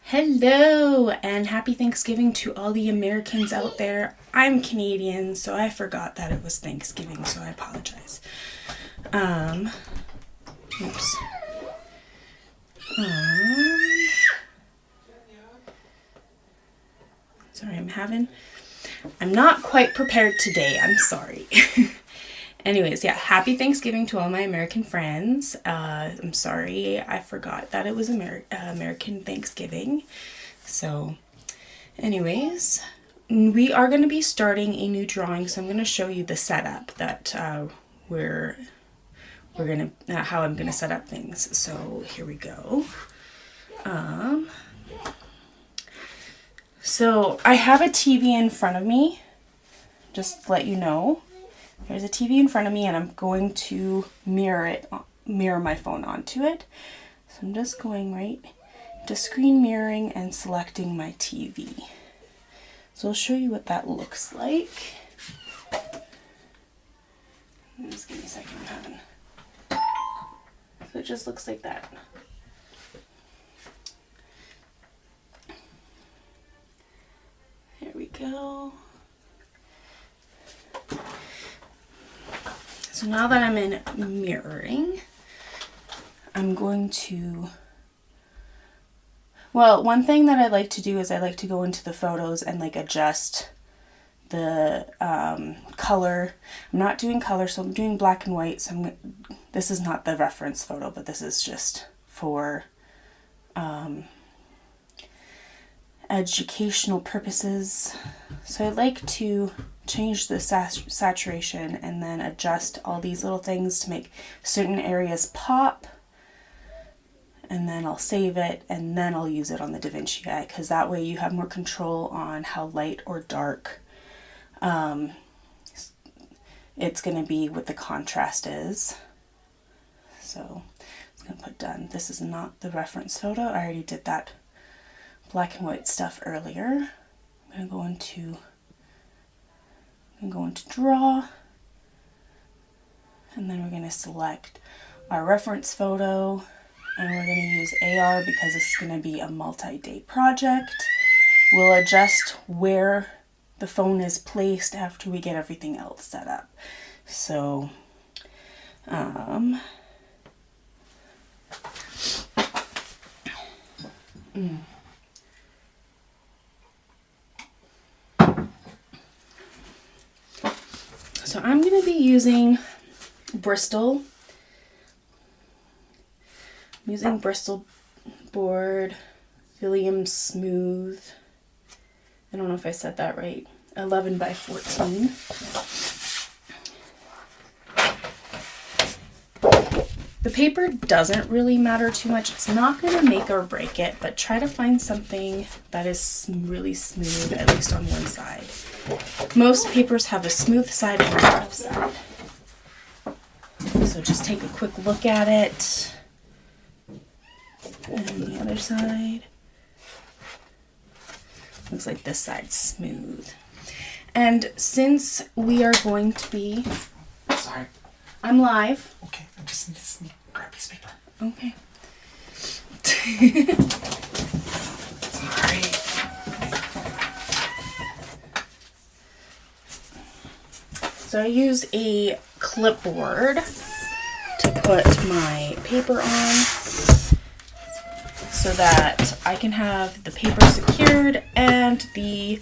Hello and happy Thanksgiving to all the Americans out there. I'm Canadian, so I forgot that it was Thanksgiving, so I apologize. Oops. Sorry, I'm not quite prepared today. I'm sorry. Anyways, yeah, happy Thanksgiving to all my American friends. I'm sorry, I forgot that it was American Thanksgiving. So, anyways, we are going to be starting a new drawing, so I'm going to show you the setup that we're going to, how I'm going to set up things. So, here we go. So, I have a TV in front of me, just to let you know. There's a TV in front of me and I'm going to mirror my phone onto it. So I'm just going right to screen mirroring and selecting my TV. So I'll show you what that looks like. Just give me a second, I'm having. So it just looks like that. There we go. So now that I'm in mirroring, I'm going to, well, one thing that I like to do is I like to go into the photos and like adjust the color. I'm not doing color, so I'm doing black and white. So this is not the reference photo, but this is just for educational purposes. So I like to change the saturation and then adjust all these little things to make certain areas pop, and then I'll save it and then I'll use it on the Vinci because that way you have more control on how light or dark it's going to be, what the contrast is. So I'm going to put done. This is not the reference photo. I already did that black and white stuff earlier. I'm going to go into draw, and then we're going to select our reference photo, and we're going to use AR because this is going to be a multi-day project. We'll adjust where the phone is placed after we get everything else set up. So So I'm going to be using Bristol. I'm using Bristol board, Williams Smooth. I don't know if I said that right. 11 by 14. The paper doesn't really matter too much. It's not going to make or break it, but try to find something that is really smooth, at least on one side. Most papers have a smooth side and a rough side. So just take a quick look at it. And the other side. Looks like this side's smooth. And since we are going to be... Sorry. I'm live. Okay, I just need to grab a piece of paper. Okay. Sorry. So I use a clipboard to put my paper on so that I can have the paper secured and the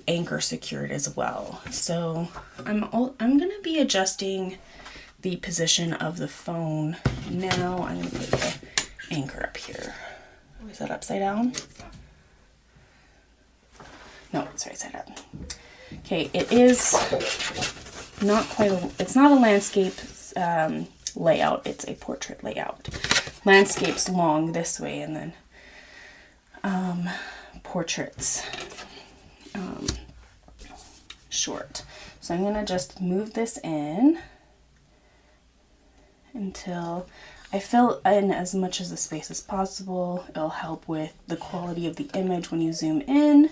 anchor secured as well. So I'm gonna be adjusting the position of the phone. Now I'm gonna put the anchor up here. Is that upside down? No, it's right side up. Okay, it is not quite it's not a landscape layout, it's a portrait layout. Landscape's long this way, and then portraits short. So I'm going to just move this in until I fill in as much of the space as possible. It'll help with the quality of the image when you zoom in.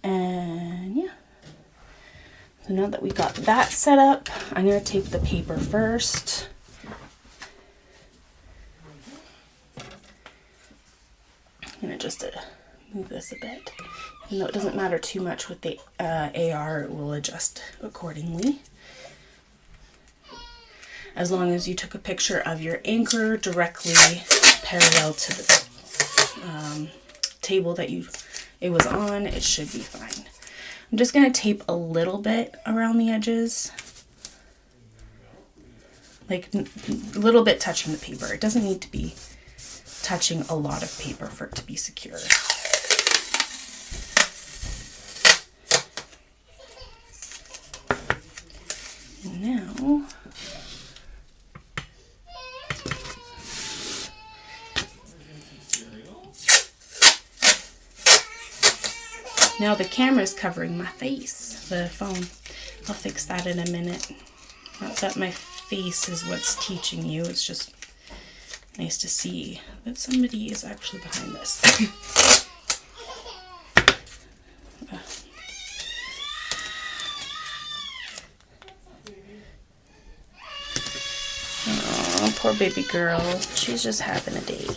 And yeah. So now that we got that set up, I'm going to take the paper first. I'm gonna just move this a bit. Even though it doesn't matter too much with the AR, it will adjust accordingly. As long as you took a picture of your anchor directly parallel to the table that it was on, it should be fine. I'm just gonna tape a little bit around the edges, like a little bit touching the paper. It doesn't need to be touching a lot of paper for it to be secure. Now, the camera's covering my face, the phone. I'll fix that in a minute. Not that my face is what's teaching you, it's just nice to see that somebody is actually behind this. Oh, poor baby girl. She's just having a day.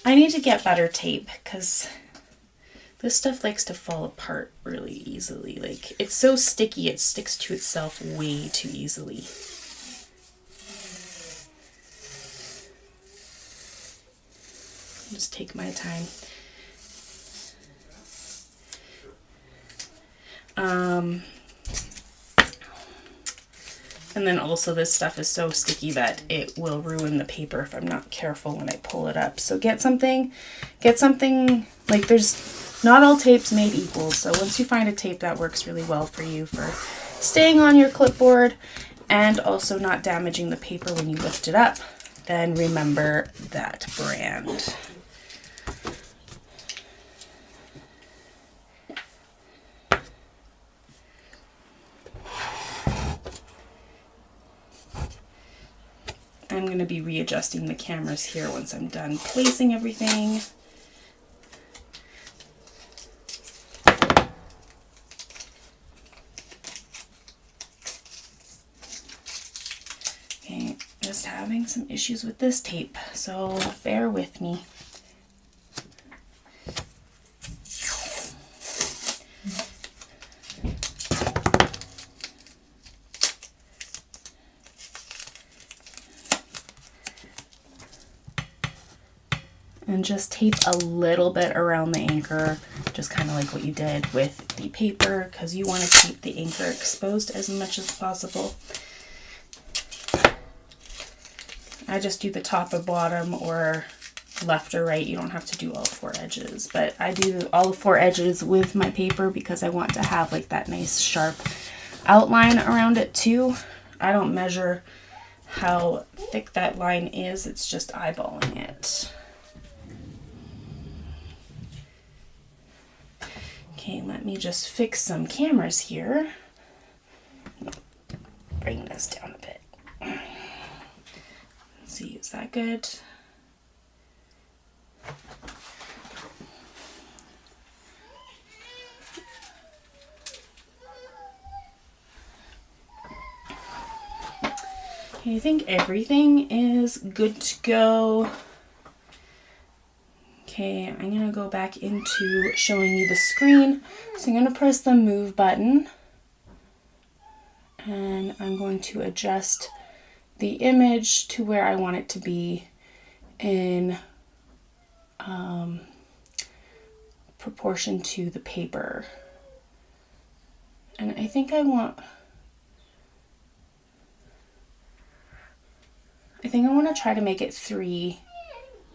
I need to get better tape because this stuff likes to fall apart really easily. Like, it's so sticky, it sticks to itself way too easily. Just take my time. And then also this stuff is so sticky that it will ruin the paper if I'm not careful when I pull it up. So get something, like, there's not all tapes made equal. So once you find a tape that works really well for you for staying on your clipboard and also not damaging the paper when you lift it up, then remember that brand. I'm going to be readjusting the cameras here once I'm done placing everything. Okay, just having some issues with this tape, so bear with me. And just tape a little bit around the anchor, just kind of like what you did with the paper, because you want to keep the anchor exposed as much as possible. I just do the top or bottom or left or right. You don't have to do all four edges, but I do all four edges with my paper because I want to have like that nice sharp outline around it too. I don't measure how thick that line is, it's just eyeballing it. Okay, let me just fix some cameras here. Bring this down a bit. Let's see, is that good? Okay, I think everything is good to go. Okay, I'm going to go back into showing you the screen. So I'm going to press the move button and I'm going to adjust the image to where I want it to be in proportion to the paper. And I think I want to try to make it 3,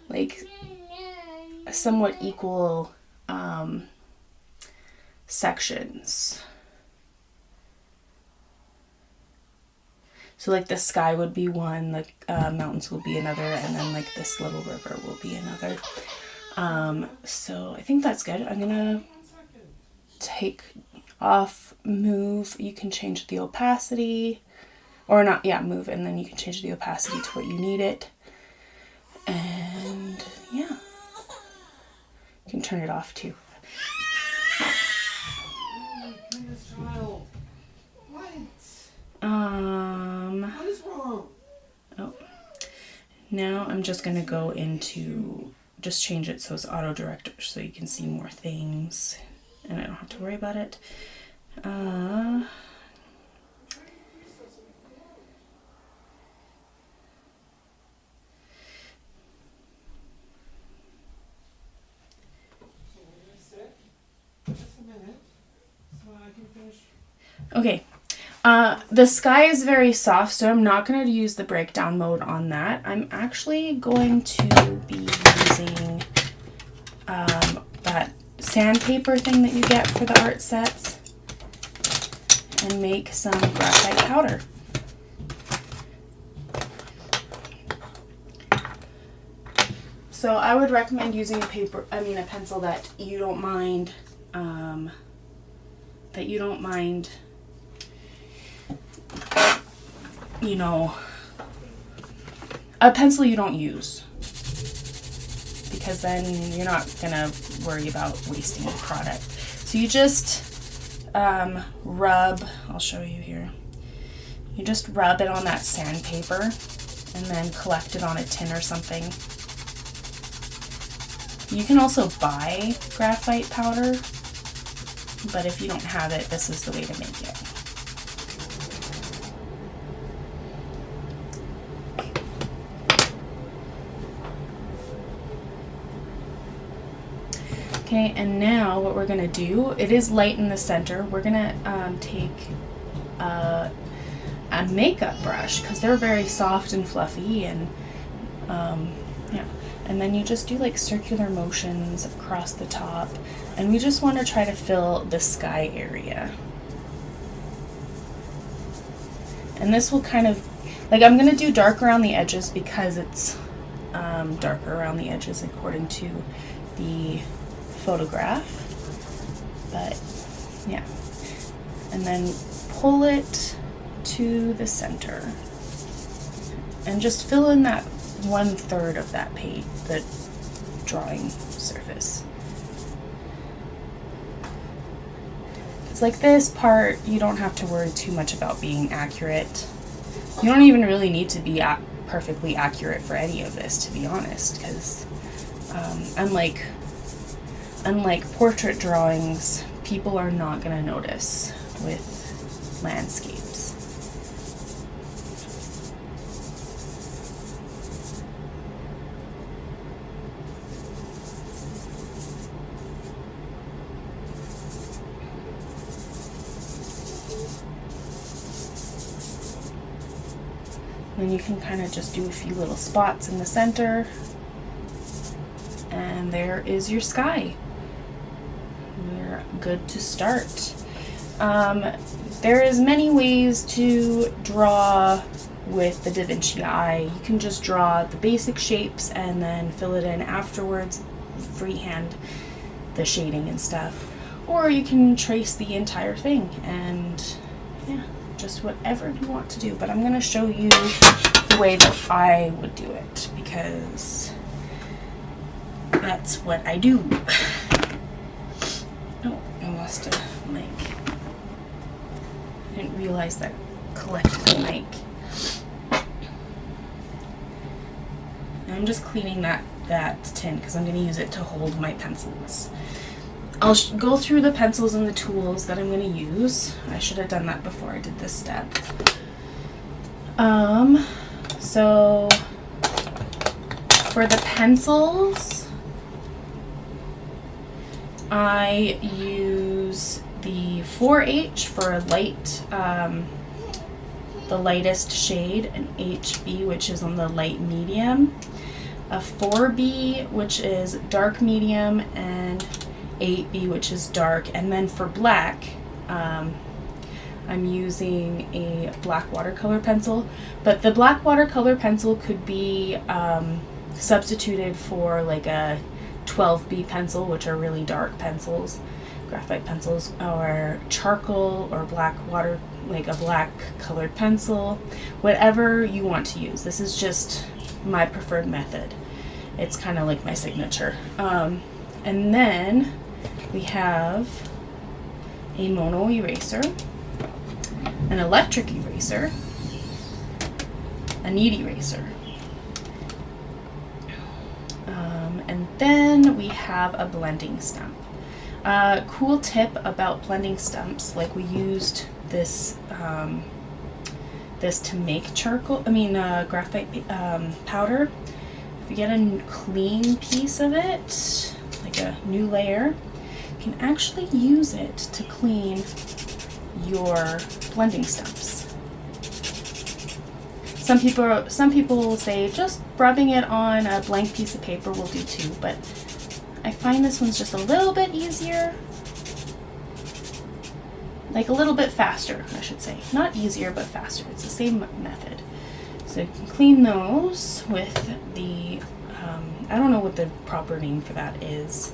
like, somewhat equal sections. So like the sky would be one, the mountains will be another, and then like this little river will be another. So I think that's good. I'm gonna take off move. You can change the opacity, or not, yeah, move, and then you can change the opacity to what you need it. And Yeah. You can turn it off too. Oh my goodness, child. What? What is wrong? Oh. Now I'm just gonna go into, just change it so it's auto director so you can see more things and I don't have to worry about it. Just a minute, so I can finish. Okay. The sky is very soft, so I'm not going to use the breakdown mode on that. I'm actually going to be using that sandpaper thing that you get for the art sets and make some graphite powder. So I would recommend using a pencil that you don't mind, you know, a pencil you don't use, because then you're not gonna worry about wasting the product. So you just rub, I'll show you here, you just rub it on that sandpaper and then collect it on a tin or something. You can also buy graphite powder, but if you don't have it, this is the way to make it. Okay, and now what we're gonna do, it is light in the center. We're gonna take a makeup brush, because they're very soft and fluffy, and yeah. And then you just do like circular motions across the top, and we just want to try to fill the sky area. And this will kind of, like, I'm gonna do dark around the edges because it's darker around the edges according to the photograph, but yeah. And then pull it to the center and just fill in that 1/3 of that page, the drawing surface. It's like this part, you don't have to worry too much about being accurate. You don't even really need to be perfectly accurate for any of this, to be honest, because unlike portrait drawings, people are not going to notice with landscapes. Then you can kind of just do a few little spots in the center, and there is your sky. We're good to start. There is many ways to draw with the Da Vinci eye. You can just draw the basic shapes and then fill it in afterwards, freehand the shading and stuff, or you can trace the entire thing, and yeah, just whatever you want to do. But I'm going to show you the way that I would do it, because that's what I do. Oh, I lost a mic. I didn't realize that collected the mic. And I'm just cleaning that tin because I'm going to use it to hold my pencils. I'll go through the pencils and the tools that I'm going to use. I should have done that before I did this step. So for the pencils, I use the 4H for light, the lightest shade, an HB, which is on the light medium, a 4B, which is dark medium, and 8B, which is dark. And then for black, I'm using a black watercolor pencil, but the black watercolor pencil could be substituted for like a 12B pencil, which are really dark pencils, graphite pencils, or charcoal, or black water, like a black colored pencil, whatever you want to use. This is just my preferred method. It's kind of like my signature. And then we have a mono eraser, an electric eraser, a knead eraser. And then we have a blending stump. Cool tip about blending stumps, like we used this this to make charcoal, graphite powder. If you get a clean piece of it, like a new layer, you can actually use it to clean your blending stumps. Some people will say just rubbing it on a blank piece of paper will do too, but I find this one's just a little bit easier. Like a little bit faster, I should say. Not easier, but faster. It's the same method. So you can clean those with the, I don't know what the proper name for that is,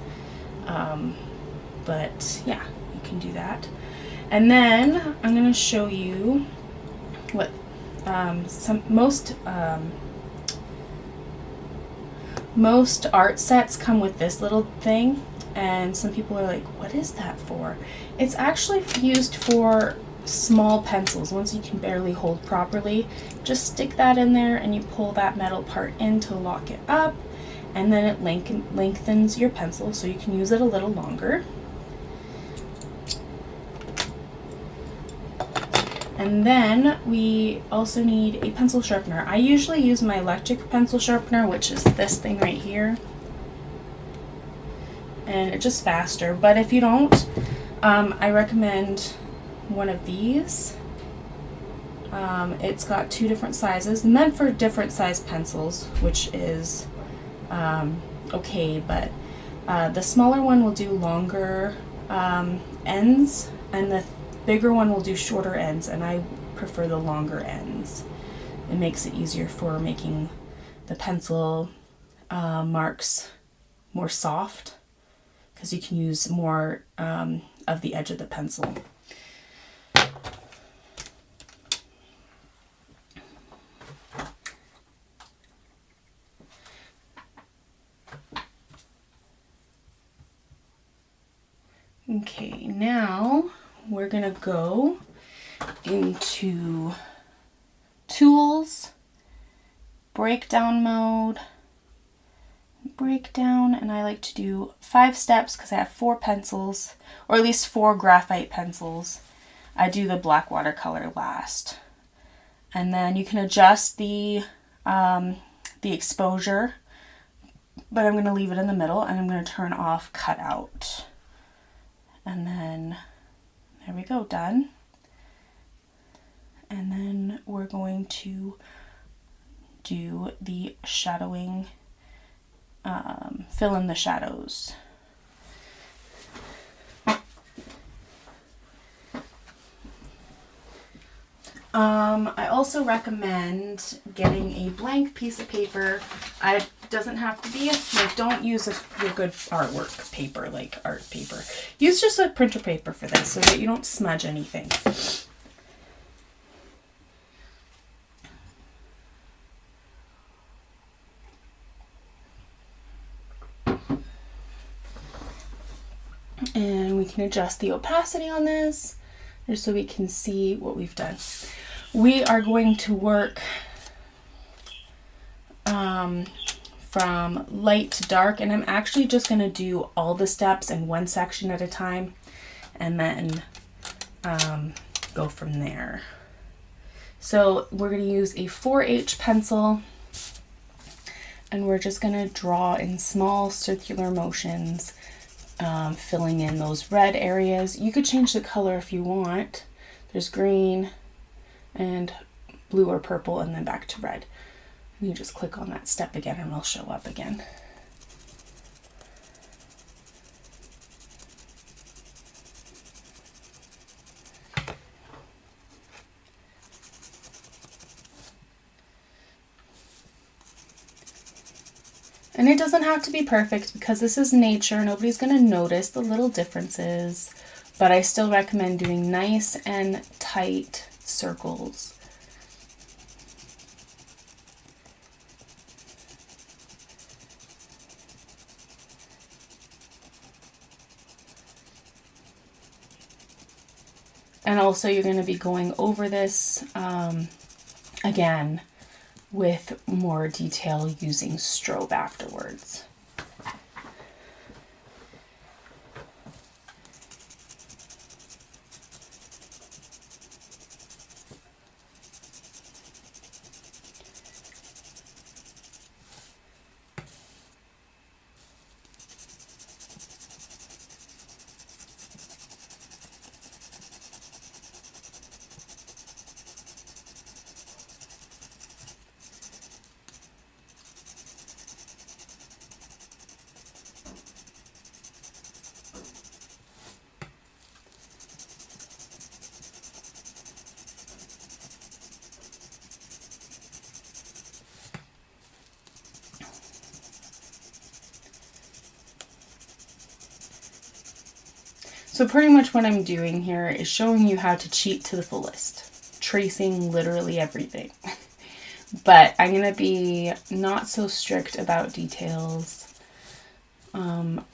but yeah, you can do that. And then I'm going to show you what most art sets come with this little thing, and some people are like, what is that for? It's actually used for small pencils. Once you can barely hold properly, just stick that in there and you pull that metal part in to lock it up, and then it lengthens your pencil so you can use it a little longer. And then we also need a pencil sharpener. I usually use my electric pencil sharpener, which is this thing right here. And it's just faster. But if you don't, I recommend one of these. It's got two different sizes, meant for different size pencils, which is okay, but the smaller one will do longer ends, and the bigger one will do shorter ends, and I prefer the longer ends. It makes it easier for making the pencil marks more soft, because you can use more of the edge of the pencil. Okay, now we're gonna go into tools, breakdown mode, breakdown, and I like to do 5 steps because I have 4 pencils, or at least 4 graphite pencils. I do the black watercolor last, and then you can adjust the exposure, but I'm going to leave it in the middle, and I'm going to turn off cutout. And then there we go, done. And then we're going to do the shadowing, fill in the shadows. I also recommend getting a blank piece of paper. It doesn't have to be, like, don't use your good artwork paper, like art paper. Use just a printer paper for this so that you don't smudge anything. And we can adjust the opacity on this just so we can see what we've done. We are going to work from light to dark, and I'm actually just going to do all the steps in one section at a time, and then go from there. So we're going to use a 4H pencil, and we're just going to draw in small circular motions, filling in those red areas. You could change the color if you want. There's green and blue or purple, and then back to red. You just click on that step again and it'll show up again. And it doesn't have to be perfect because this is nature. Nobody's going to notice the little differences, but I still recommend doing nice and tight circles. And also you're going to be going over this again with more detail using strobe afterwards. So pretty much what I'm doing here is showing you how to cheat to the fullest, tracing literally everything. But I'm going to be not so strict about details.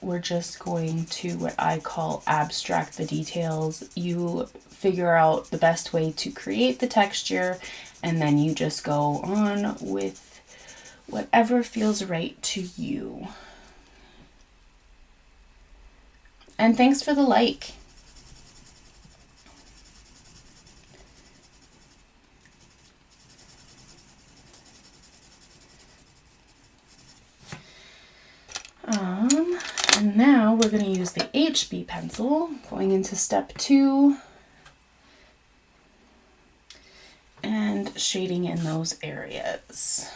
We're just going to what I call abstract the details. You figure out the best way to create the texture, and then you just go on with whatever feels right to you. And thanks for the like. And now we're going to use the HB pencil, going into step 2 and shading in those areas.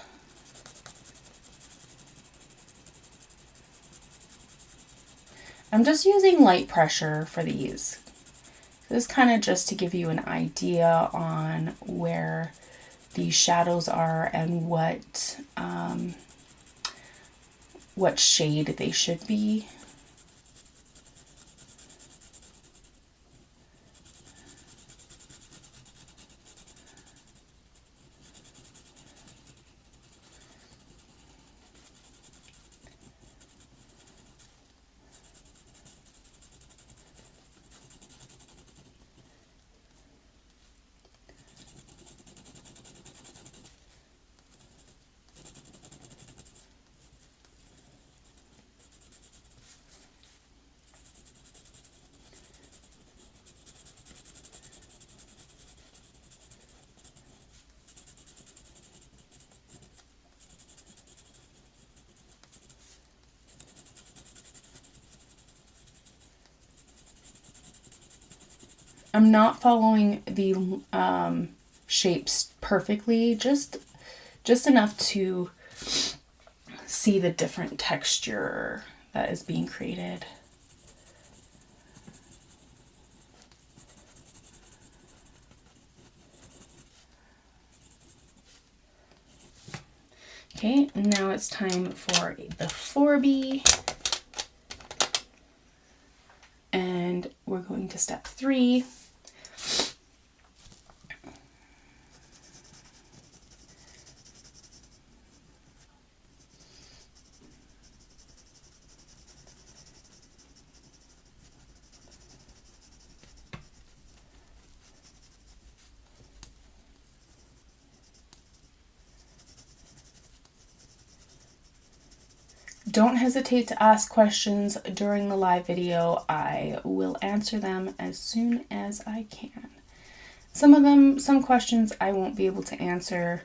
I'm just using light pressure for these. This is kind of just to give you an idea on where these shadows are and what shade they should be. I'm not following the shapes perfectly, just enough to see the different texture that is being created. Okay, now it's time for the 4B. And we're going to step 3. Don't hesitate to ask questions during the live video. I will answer them as soon as I can. Some questions I won't be able to answer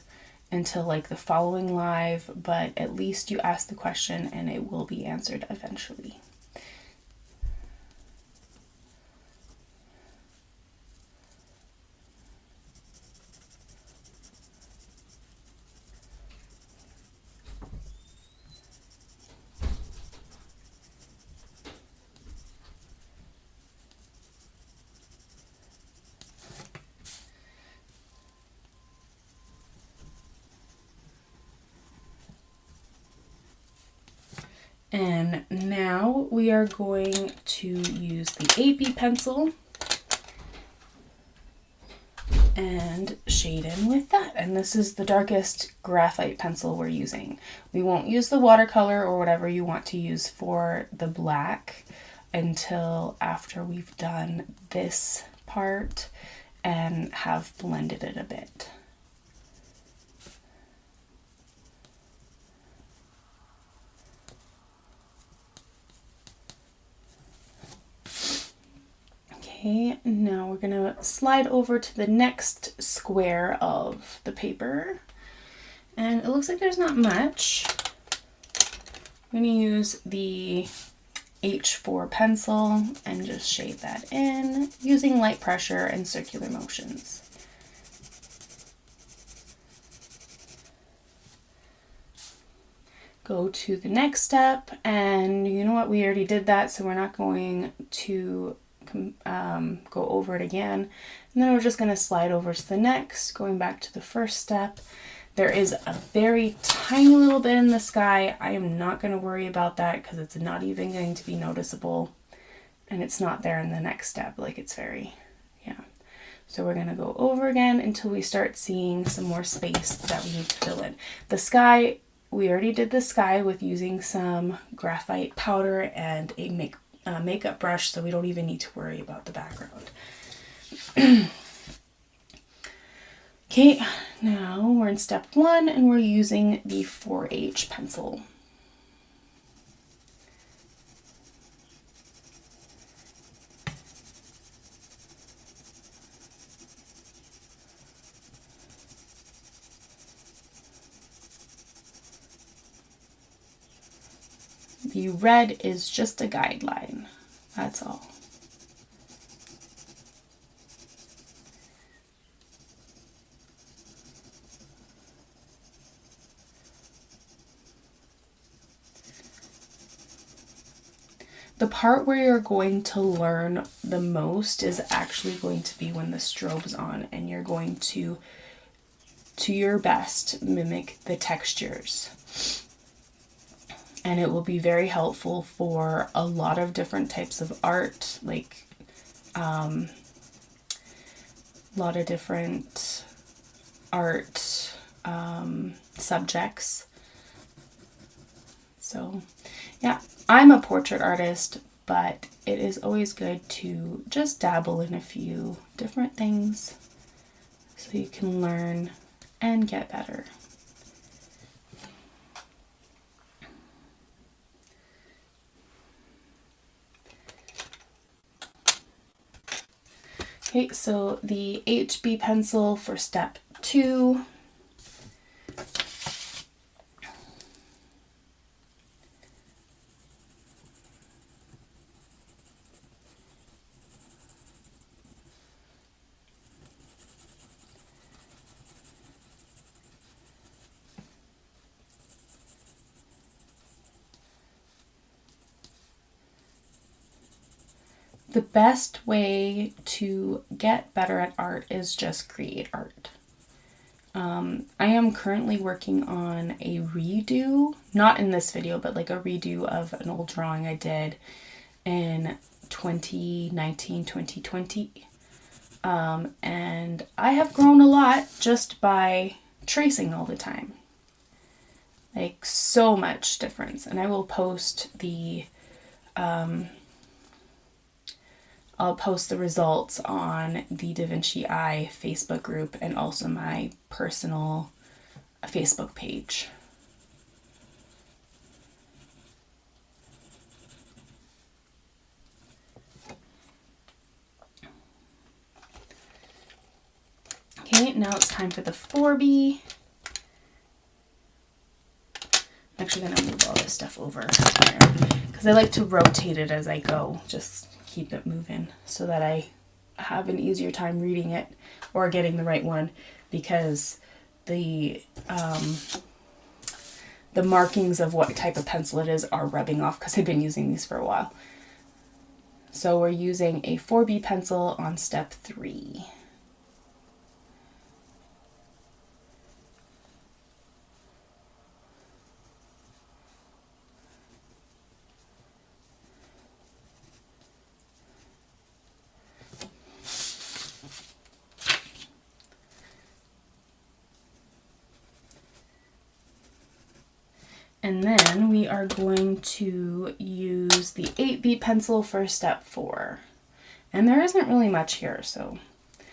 until like the following live, but at least you ask the question and it will be answered eventually. And now we are going to use the 8B pencil and shade in with that. And this is the darkest graphite pencil we're using. We won't use the watercolor or whatever you want to use for the black until after we've done this part and have blended it a bit. Okay, now we're going to slide over to the next square of the paper. And it looks like there's not much. I'm going to use the H4 pencil and just shade that in using light pressure and circular motions. Go to the next step, and you know what, we already did that, so we're not going to go over it again. And then we're just going to slide over to the next, going back to the first step. There is a very tiny little bit in the sky. I am not going to worry about that because it's not even going to be noticeable, and it's not there in the next step. Like, it's very, yeah. So we're going to go over again until we start seeing some more space that we need to fill in. The sky, we already did the sky with using some graphite powder and a makeup brush, so we don't even need to worry about the background. Okay, now we're in step 1 and we're using the 4H pencil. The red is just a guideline, that's all. The part where you're going to learn the most is actually going to be when the strobe's on and you're going to your best, mimic the textures. And it will be very helpful for a lot of different types of art, like a lot of different art subjects. So yeah, I'm a portrait artist, but it is always good to just dabble in a few different things so you can learn and get better. Okay, so the HB pencil for step 2. The best way to get better at art is just create art. I am currently working on a redo, not in this video, but like a redo of an old drawing I did in 2019, 2020. And I have grown a lot just by tracing all the time. Like, so much difference. And I will post the I'll post the results on the Da Vinci Eye Facebook group and also my personal Facebook page. Okay, now it's time for the 4B. I'm actually going to move all this stuff over because I like to rotate it as I go. Just keep it moving so that I have an easier time reading it or getting the right one, because the markings of what type of pencil it is are rubbing off because I've been using these for a while. So we're using a 4B pencil on step 3. And then we are going to use the 8B pencil for step 4. And there isn't really much here, so it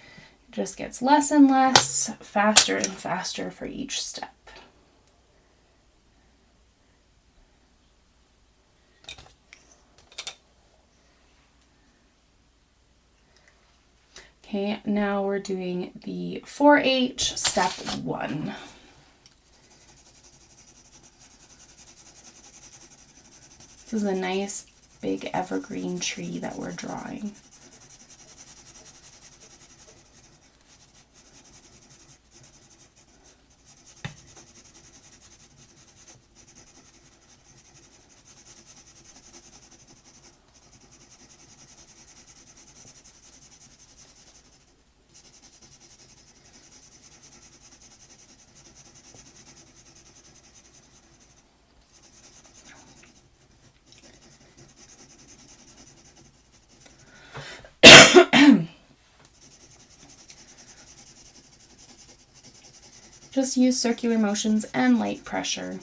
just gets less and less, faster and faster for each step. Okay, now we're doing the 4H step 1. This is a nice big evergreen tree that we're drawing. Just use circular motions and light pressure.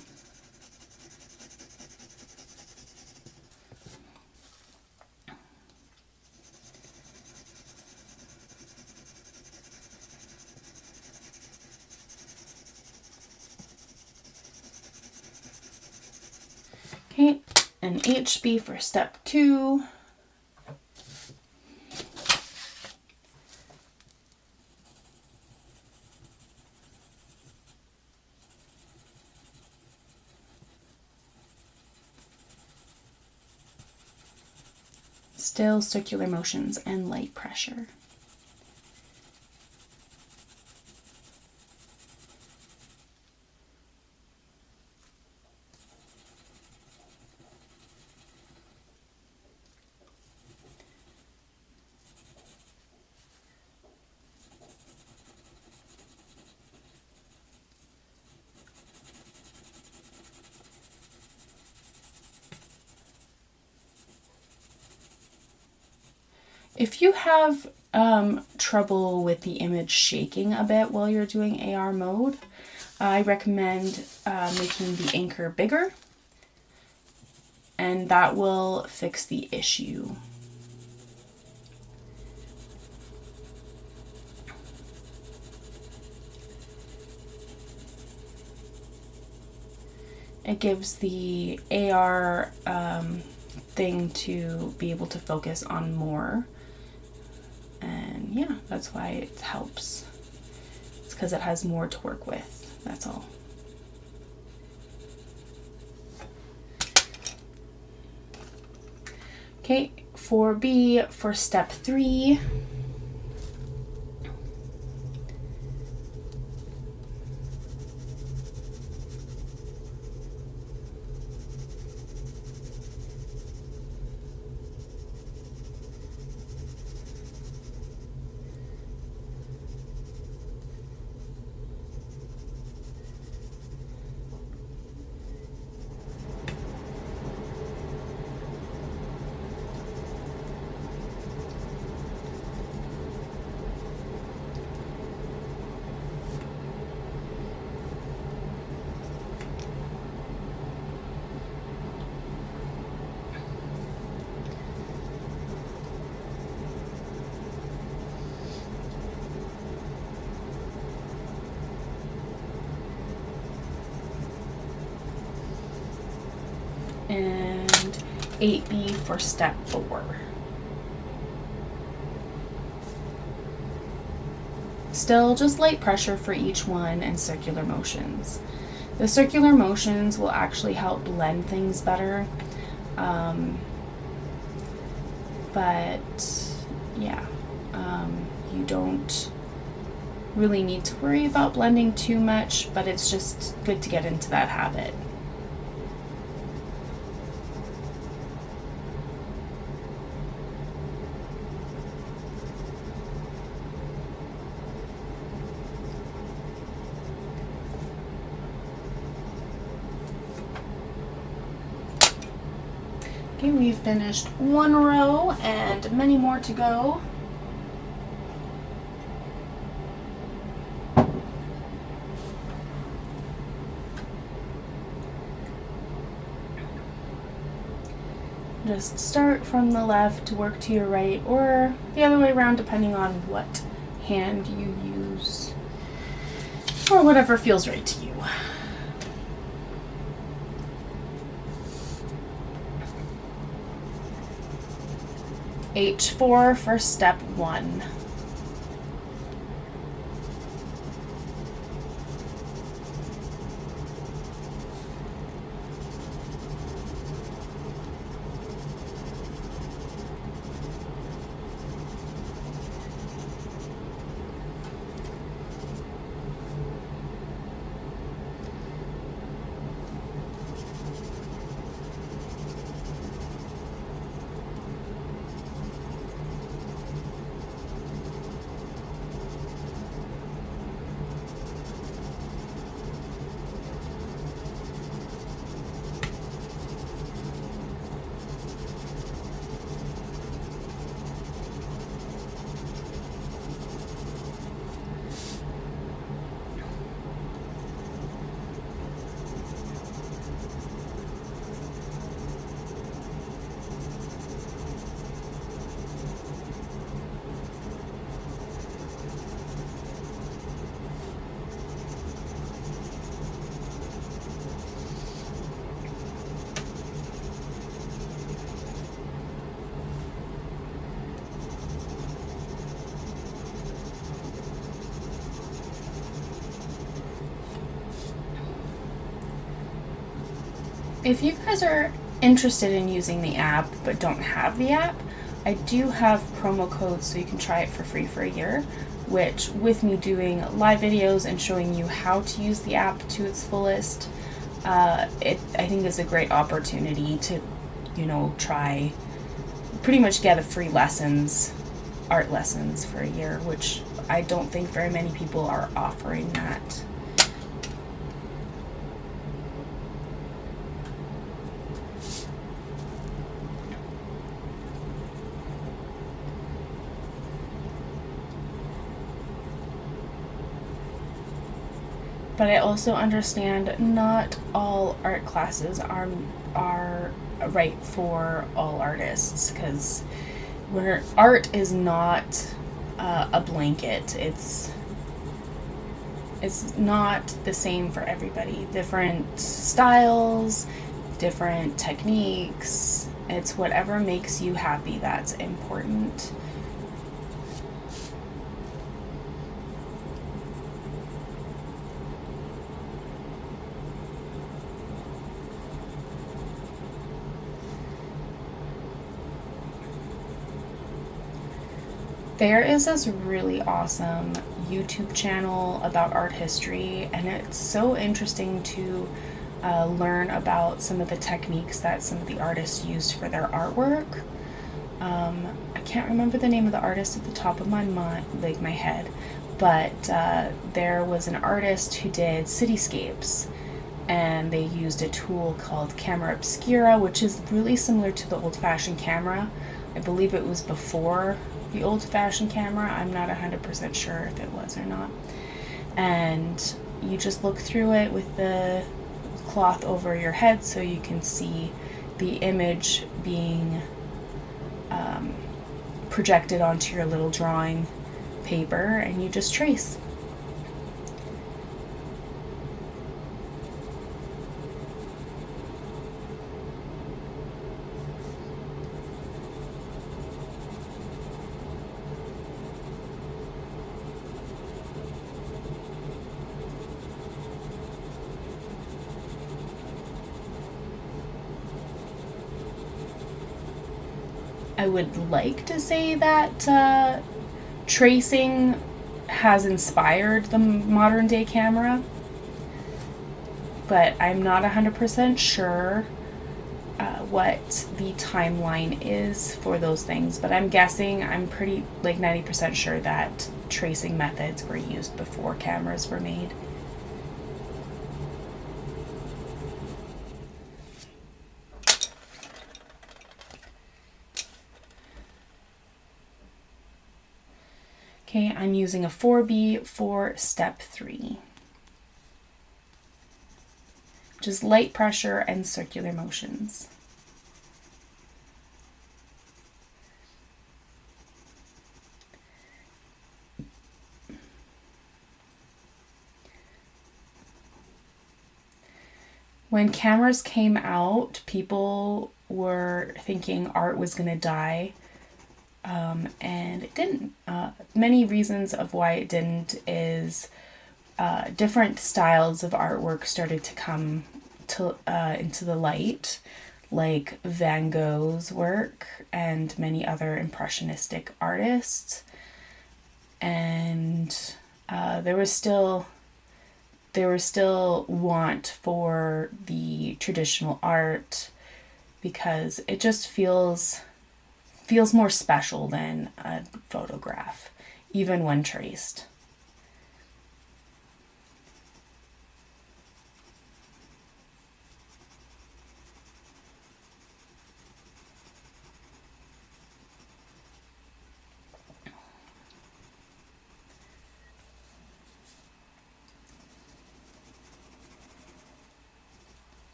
Okay, and HB for step 2. Still circular motions and light pressure. If you have trouble with the image shaking a bit while you're doing AR mode, I recommend making the anchor bigger, and that will fix the issue. It gives the AR thing to be able to focus on more. And yeah, that's why it helps. It's because it has more to work with, that's all. Okay, 4B for step 3. And 8B for step 4. Still just light pressure for each one and circular motions. The circular motions will actually help blend things better. But yeah, you don't really need to worry about blending too much, but it's just good to get into that habit. Okay, we've finished one row and many more to go. Just start from the left, work to your right, or the other way around depending on what hand you use, or whatever feels right to you. H4 for step 1. If you guys are interested in using the app but don't have the app, I do have promo codes so you can try it for free for a year, which with me doing live videos and showing you how to use the app to its fullest, I think is a great opportunity to, try, pretty much get a free art lessons for a year, which I don't think very many people are offering that. But I also understand not all art classes are right for all artists, because where art is not a blanket. It's not the same for everybody. Different styles, different techniques. It's whatever makes you happy that's important. There is this really awesome YouTube channel about art history, and it's so interesting to learn about some of the techniques that some of the artists used for their artwork. I can't remember the name of the artist at the top of my head, but there was an artist who did cityscapes, and they used a tool called camera obscura, which is really similar to the old-fashioned camera. I believe it was before the old-fashioned camera. I'm not 100% sure if it was or not. And you just look through it with the cloth over your head so you can see the image being projected onto your little drawing paper, and you just trace. I would like to say that tracing has inspired the modern day camera, but I'm not 100% sure what the timeline is for those things. But I'm guessing, I'm pretty 90% sure that tracing methods were used before cameras were made. Okay, I'm using a 4B for step 3. Just light pressure and circular motions. when cameras came out, people were thinking art was going to die, and it didn't. Many reasons of why it didn't is different styles of artwork started to come to into the light, like Van Gogh's work and many other impressionistic artists, and there was still want for the traditional art because it just feels more special than a photograph, even when traced.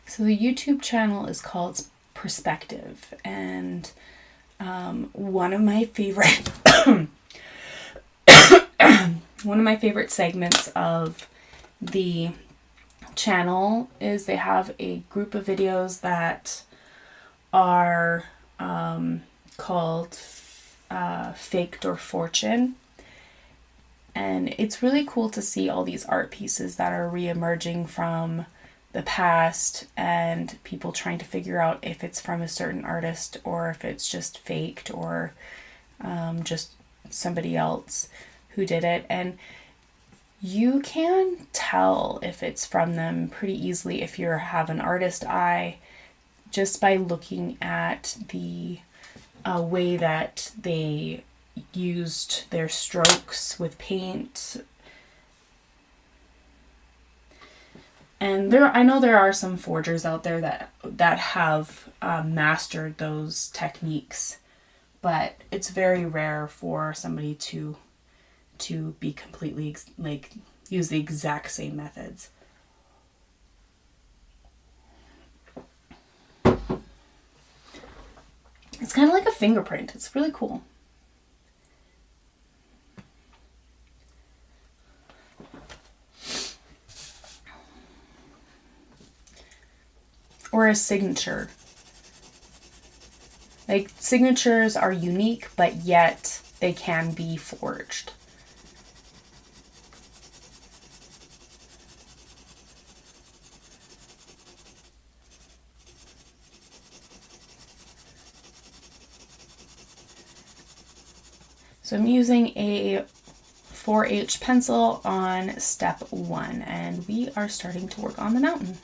So the YouTube channel is called Perspective, and one of my favorite segments of the channel is they have a group of videos that are called Faked or Fortune. And it's really cool to see all these art pieces that are re-emerging from the past and people trying to figure out if it's from a certain artist or if it's just faked or just somebody else who did it. And you can tell if it's from them pretty easily if you have an artist eye just by looking at the way that they used their strokes with paint. And I know there are some forgers out there that have mastered those techniques, but it's very rare for somebody to be completely use the exact same methods. It's kind of like a fingerprint. It's really cool. Or a signature. Like, signatures are unique, but yet they can be forged. So I'm using a 4H pencil on step 1, and we are starting to work on the mountain.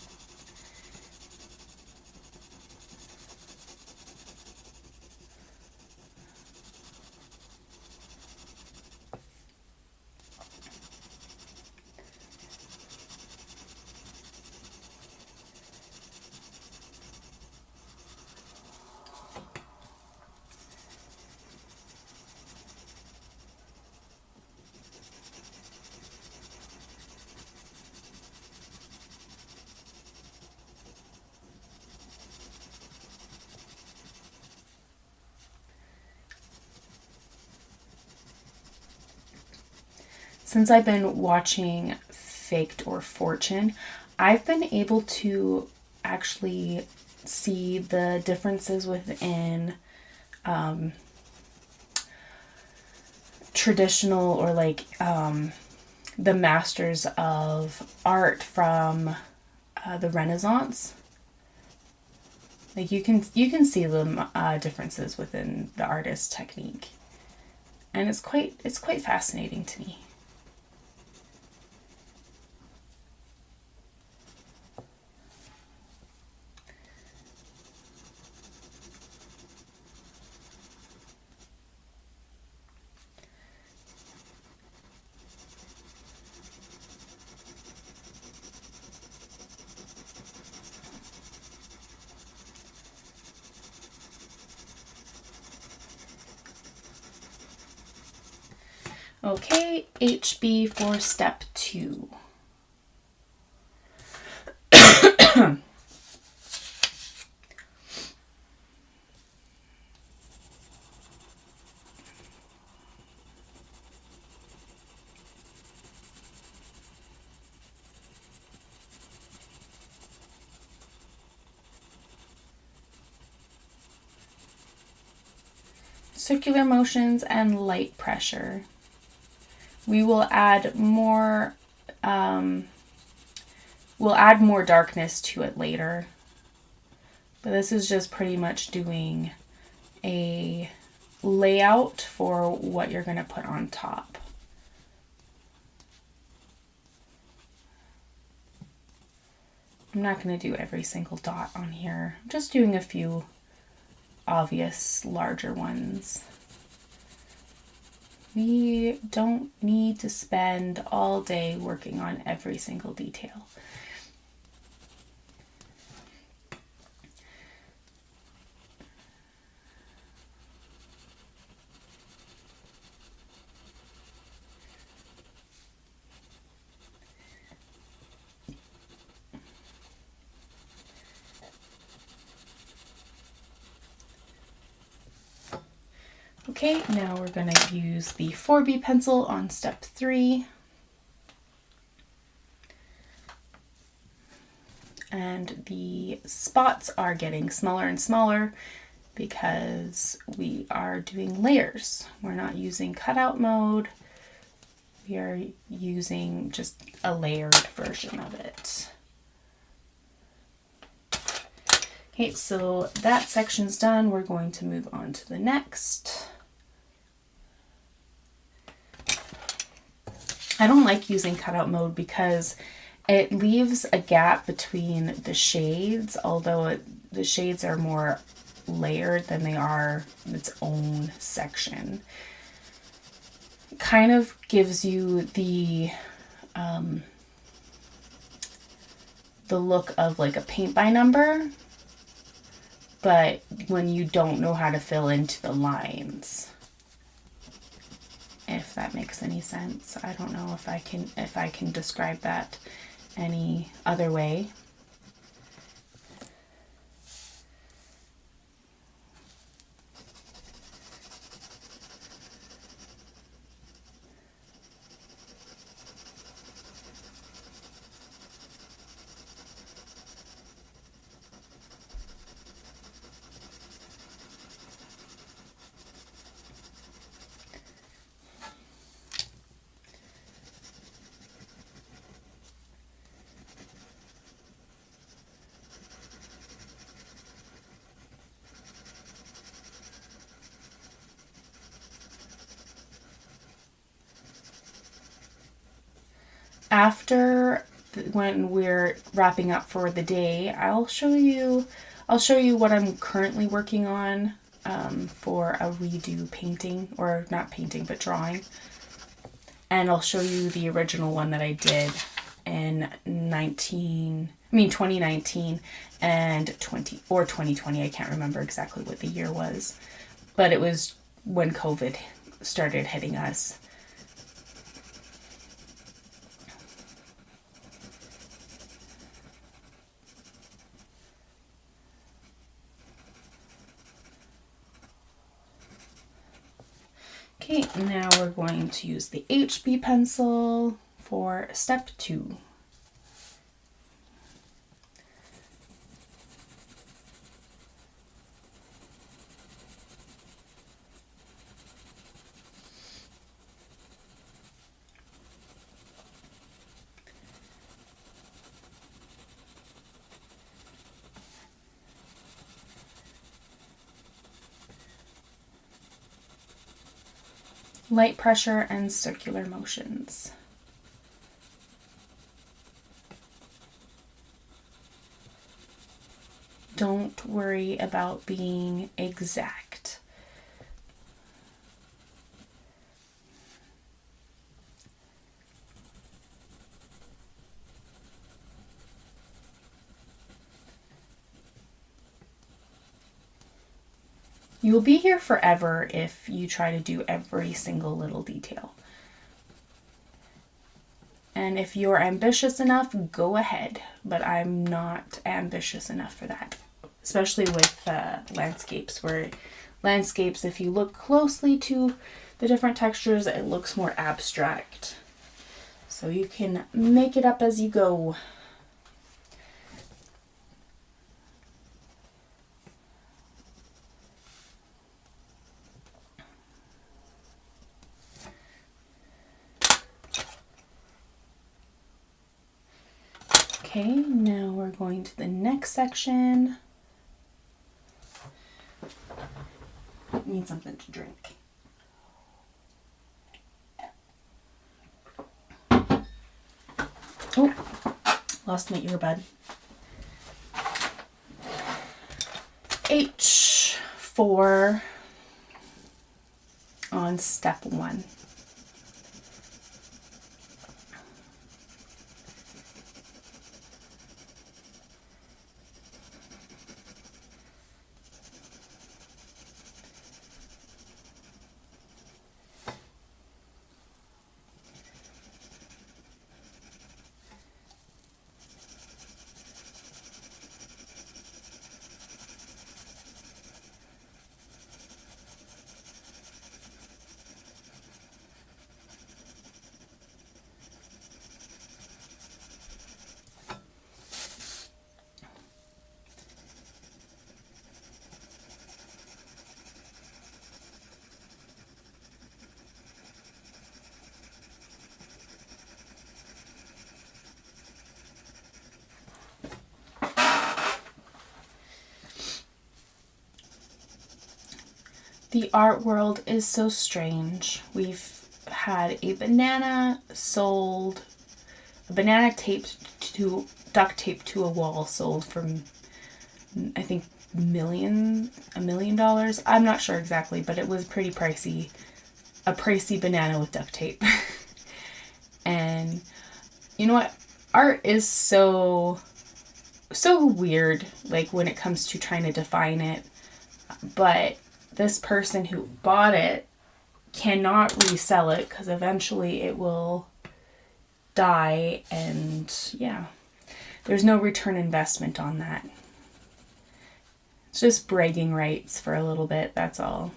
Since I've been watching Faked or Fortune, I've been able to actually see the differences within traditional or the masters of art from the Renaissance. Like you can see the differences within the artist's technique, and it's quite fascinating to me. Okay, HB for step 2. Circular motions and light pressure. We will add more, we'll add more darkness to it later. But this is just pretty much doing a layout for what you're going to put on top. I'm not going to do every single dot on here. I'm just doing a few obvious larger ones. We don't need to spend all day working on every single detail. Okay, now we're going to use the 4B pencil on step 3. And the spots are getting smaller and smaller because we are doing layers. We're not using cutout mode. We are using just a layered version of it. Okay, so that section's done. We're going to move on to the next. I don't like using cutout mode because it leaves a gap between the shades, although the shades are more layered than they are its own section. It kind of gives you the look of like a paint by number, but when you don't know how to fill into the lines. If that makes any sense. I don't know if I can describe that any other way. After, when we're wrapping up for the day, I'll show you what I'm currently working on for a redo painting, or not painting but drawing, and I'll show you the original one that I did in 2019 and 2020. I can't remember exactly what the year was, but it was when COVID started hitting us. Okay, now we're going to use the HB pencil for step 2. Light pressure and circular motions. Don't worry about being exact. You'll be here forever if you try to do every single little detail. And if you're ambitious enough, go ahead. But I'm not ambitious enough for that. Especially with landscapes, where landscapes, if you look closely to the different textures, it looks more abstract. So you can make it up as you go. Okay, now we're going to the next section. Need something to drink. Oh, lost my earbud. H4 on step 1. The art world is so strange. We've had a banana sold, a banana duct taped to a wall sold for, I think, $1 million. I'm not sure exactly, but it was pretty pricey. A pricey banana with duct tape. And you know what? Art is so weird, like when it comes to trying to define it. But this person who bought it cannot resell it because eventually it will die, and yeah, there's no return investment on that. It's just bragging rights for a little bit, that's all.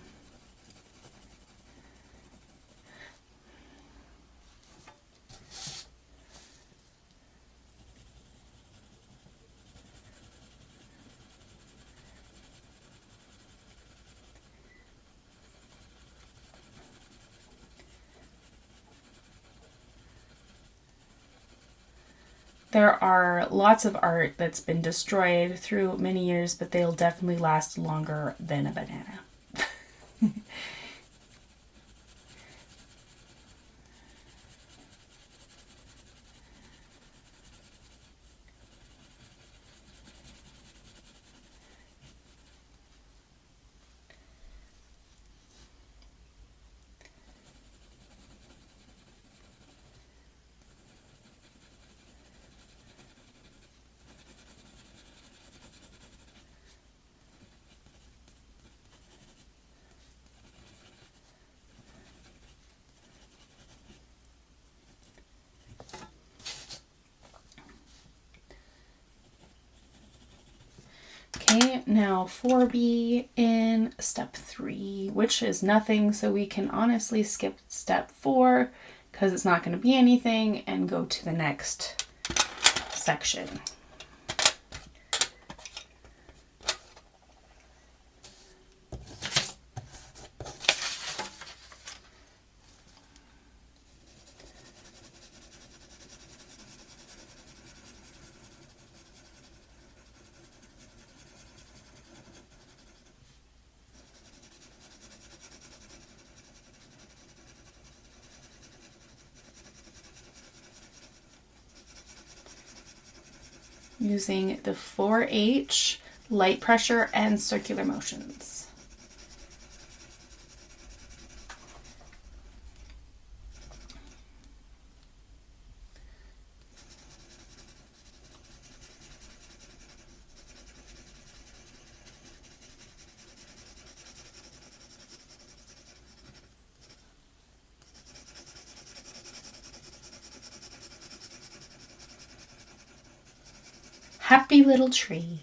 There are lots of art that's been destroyed through many years, but they'll definitely last longer than a banana. Okay, now 4B in step 3, which is nothing, so we can honestly skip step 4 because it's not going to be anything, and go to the next section. Using the 4H, light pressure, and circular motions. happy little tree.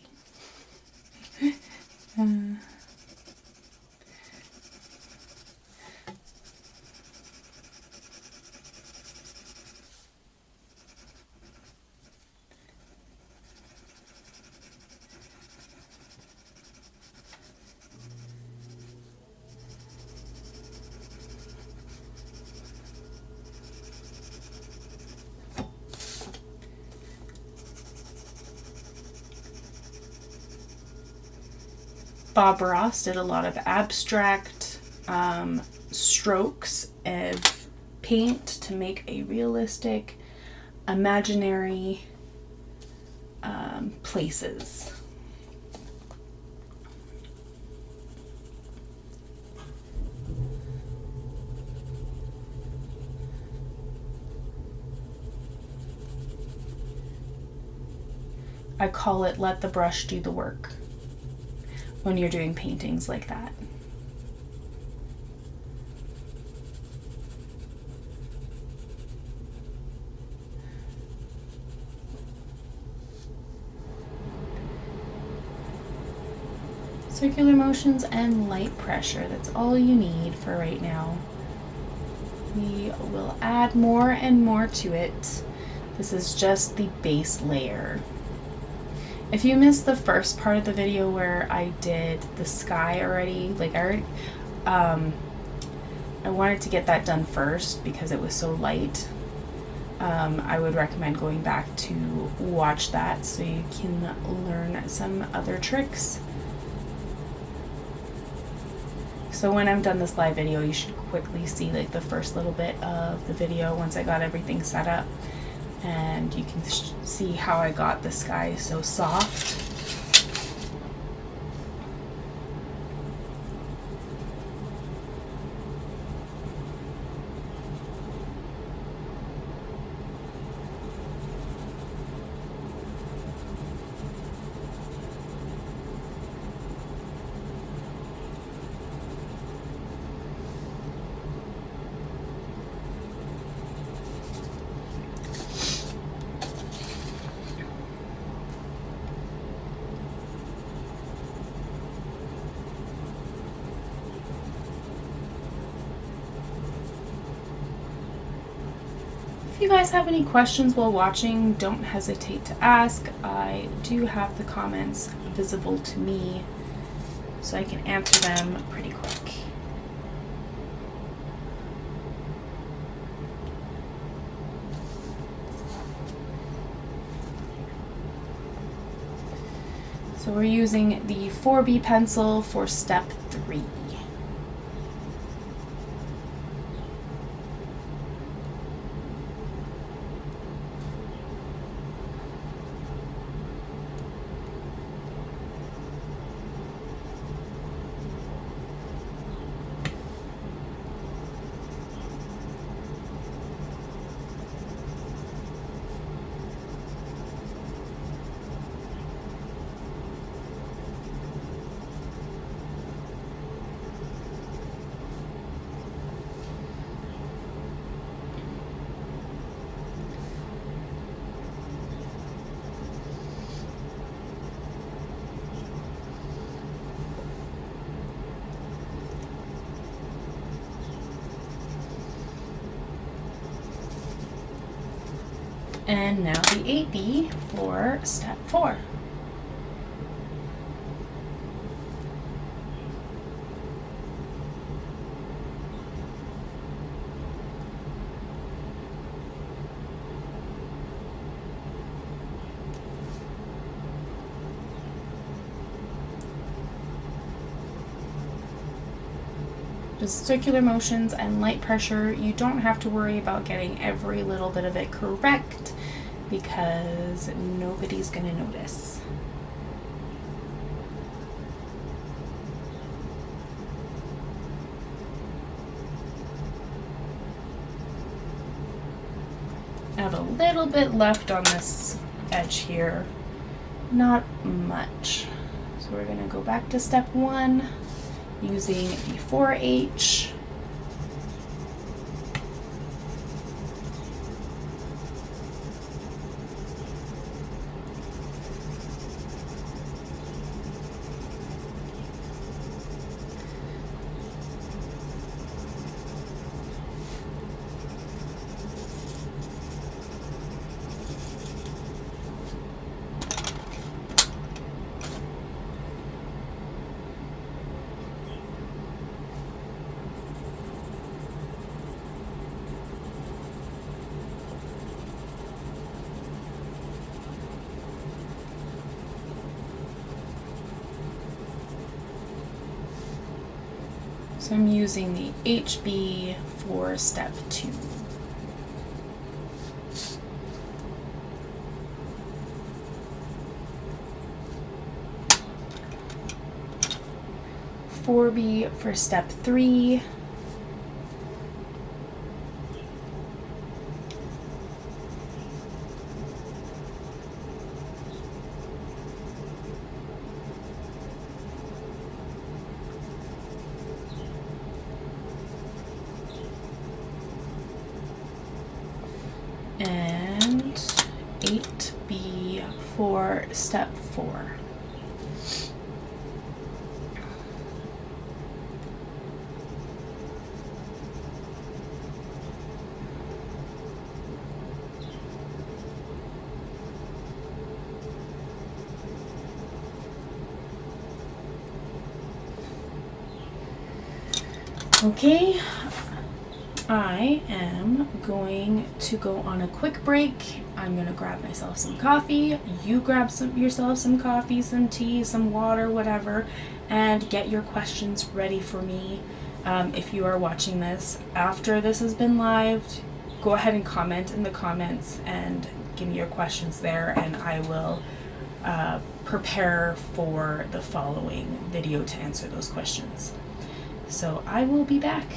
Bob Ross did a lot of abstract strokes of paint to make a realistic, imaginary places. I call it let the brush do the work when you're doing paintings like that. Circular motions and light pressure, that's all you need for right now. We will add more and more to it. This is just the base layer. If you missed the first part of the video where I did the sky already, I wanted to get that done first because it was so light. I would recommend going back to watch that so you can learn some other tricks. So when I'm done this live video, you should quickly see like the first little bit of the video once I got everything set up, and you can see how I got the sky so soft. If you guys have any questions while watching, don't hesitate to ask. I do have the comments visible to me, so I can answer them pretty quick. So we're using the 4B pencil for step 3. And now the 8B for step 4. Just circular motions and light pressure. You don't have to worry about getting every little bit of it correct because nobody's gonna notice. I have a little bit left on this edge here, not much. So we're gonna go back to step 1 using the 4H. So I'm using the HB for step 2. $4B for step 3. And 8B for step 4. Okay, I am going to go on a quick break. I'm going to grab myself some coffee. You grab yourself some coffee, some tea, some water, whatever, and get your questions ready for me. If you are watching this after this has been live, go ahead and comment in the comments and give me your questions there, and I will prepare for the following video to answer those questions. So I will be back.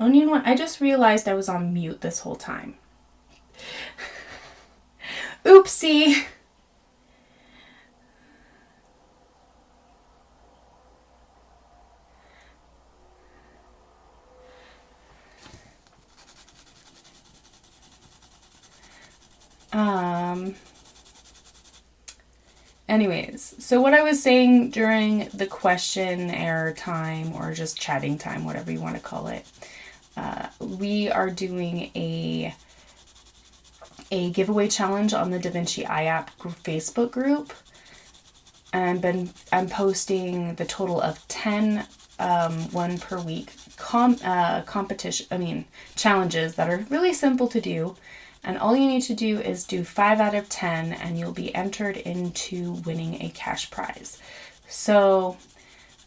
Oh, you know what? I just realized I was on mute this whole time. Oopsie. Anyways, so what I was saying during the questionnaire time, or just chatting time, whatever you want to call it, we are doing a giveaway challenge on the Da Vinci iApp Facebook group. And I'm posting the total of 10, one per week challenges that are really simple to do. And all you need to do is do 5 out of 10 and you'll be entered into winning a cash prize. So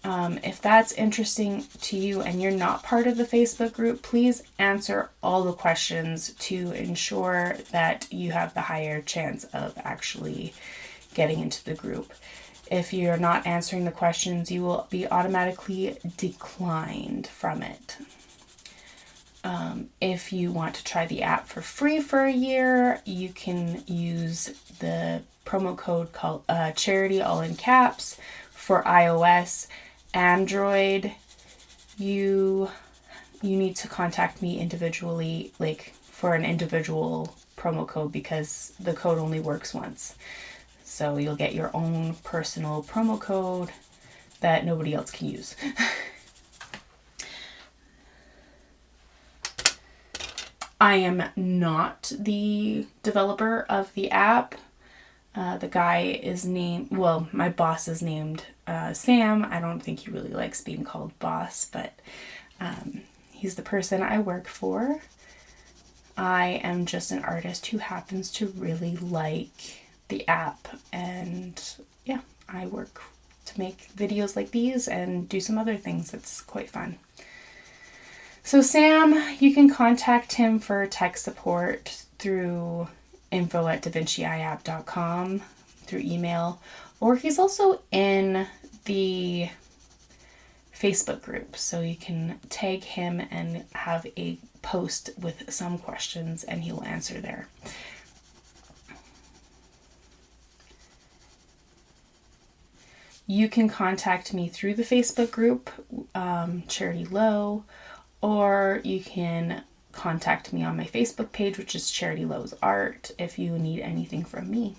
if that's interesting to you and you're not part of the Facebook group, please answer all the questions to ensure that you have the higher chance of actually getting into the group. If you're not answering the questions, you will be automatically declined from it. If you want to try the app for free for a year, you can use the promo code called charity, all in caps, for iOS. Android, you need to contact me individually, like for an individual promo code, because the code only works once. So you'll get your own personal promo code that nobody else can use. I am not the developer of the app. The guy is my boss is named Sam. I don't think he really likes being called boss, but he's the person I work for. I am just an artist who happens to really like the app, and yeah, I work to make videos like these and do some other things that's quite fun. So Sam, you can contact him for tech support through info@davinciiapp.com, through email, or he's also in the Facebook group, so you can tag him and have a post with some questions and he will answer there. You can contact me through the Facebook group, Charity Low, or you can contact me on my Facebook page, which is Charity Low's Art, if you need anything from me.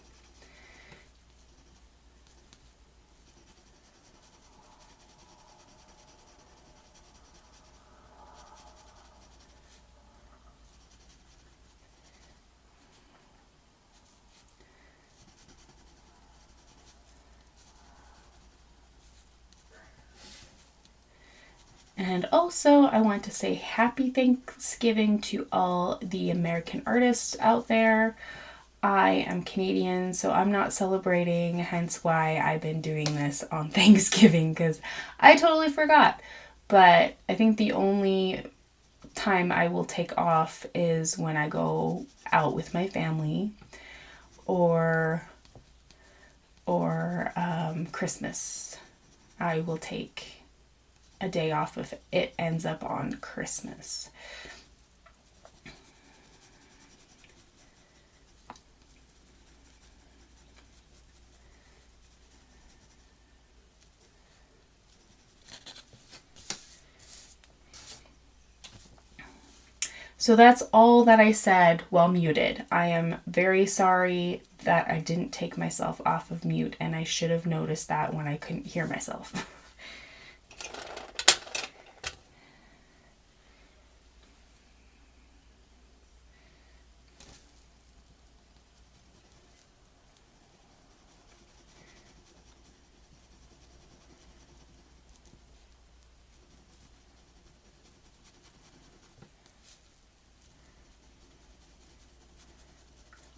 And also, I want to say happy Thanksgiving to all the American artists out there. I am Canadian, so I'm not celebrating, hence why I've been doing this on Thanksgiving, because I totally forgot. But I think the only time I will take off is when I go out with my family, or Christmas. I will take a day off if it ends up on Christmas. So that's all that I said while muted. I am very sorry that I didn't take myself off of mute, and I should have noticed that when I couldn't hear myself.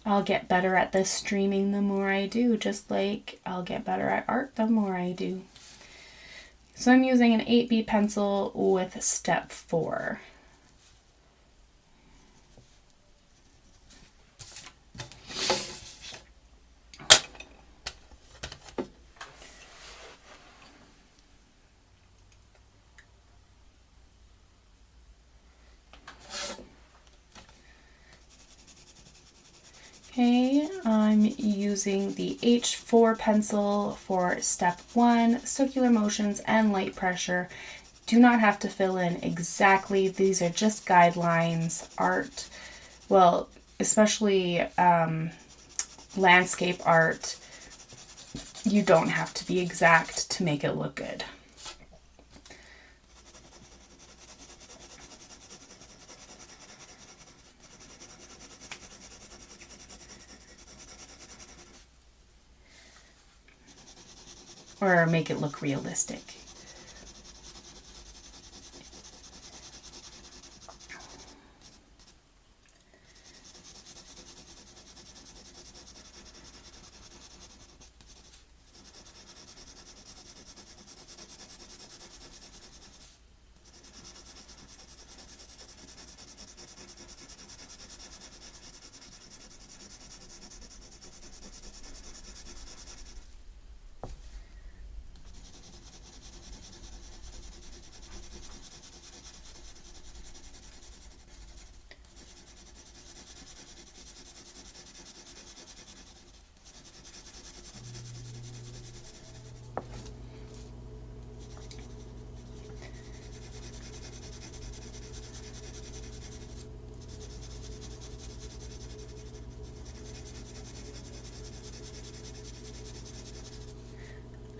I'll get better at this streaming the more I do, just like I'll get better at art the more I do. So I'm using an 8B pencil with step 4. Okay, I'm using the H4 pencil for step 1, circular motions and light pressure. Do not have to fill in exactly, these are just guidelines. Art, well, especially landscape art, you don't have to be exact to make it look good. Or make it look realistic.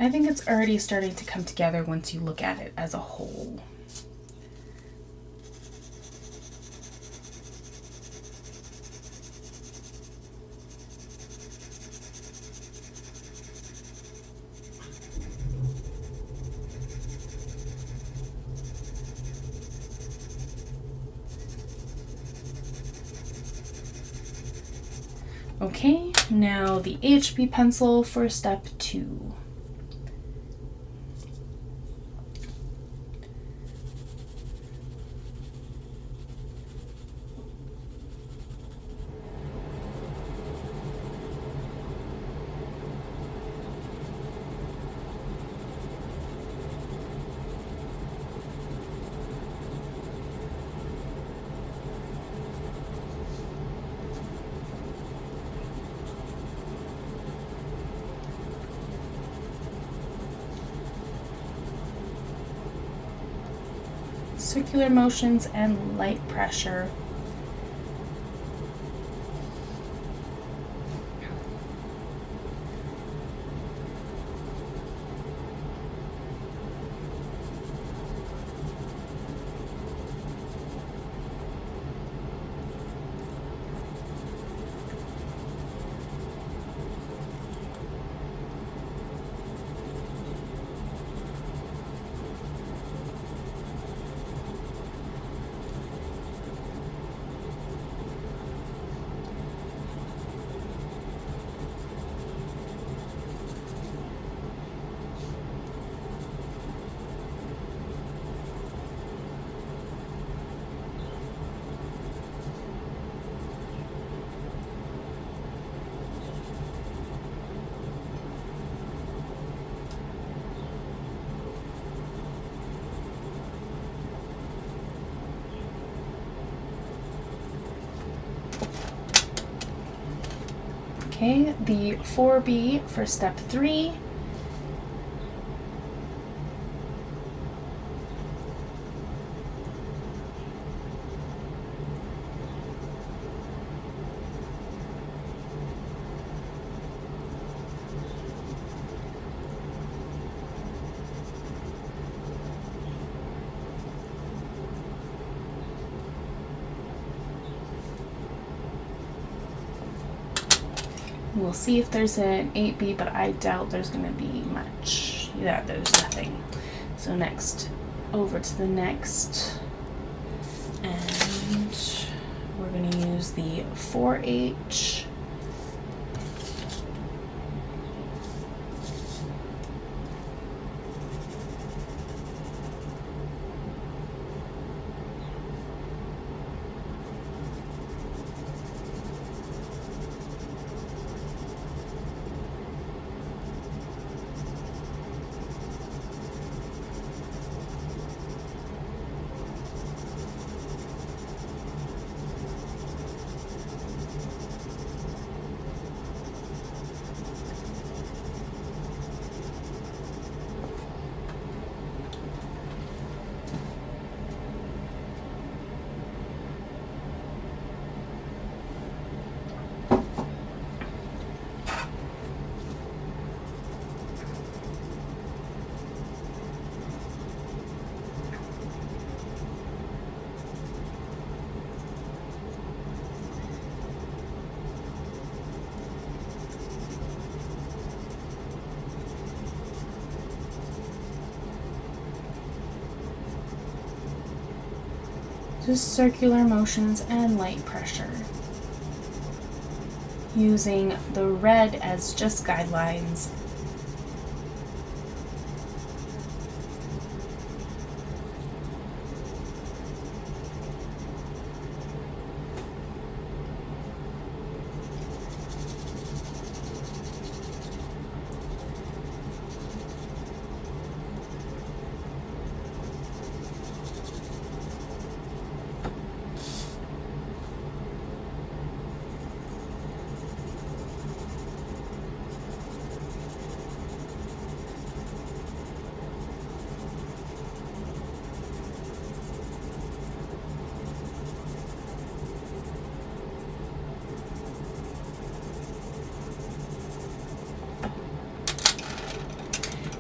I think it's already starting to come together once you look at it as a whole. Okay, now the HB pencil for step 2. Circular motions and light pressure. Okay, the 4B for step 3. We'll see if there's an 8B, but I doubt there's going to be much. Yeah, there's nothing. So next, over to the next, and we're going to use the 4H. just circular motions and light pressure, using the red as just guidelines.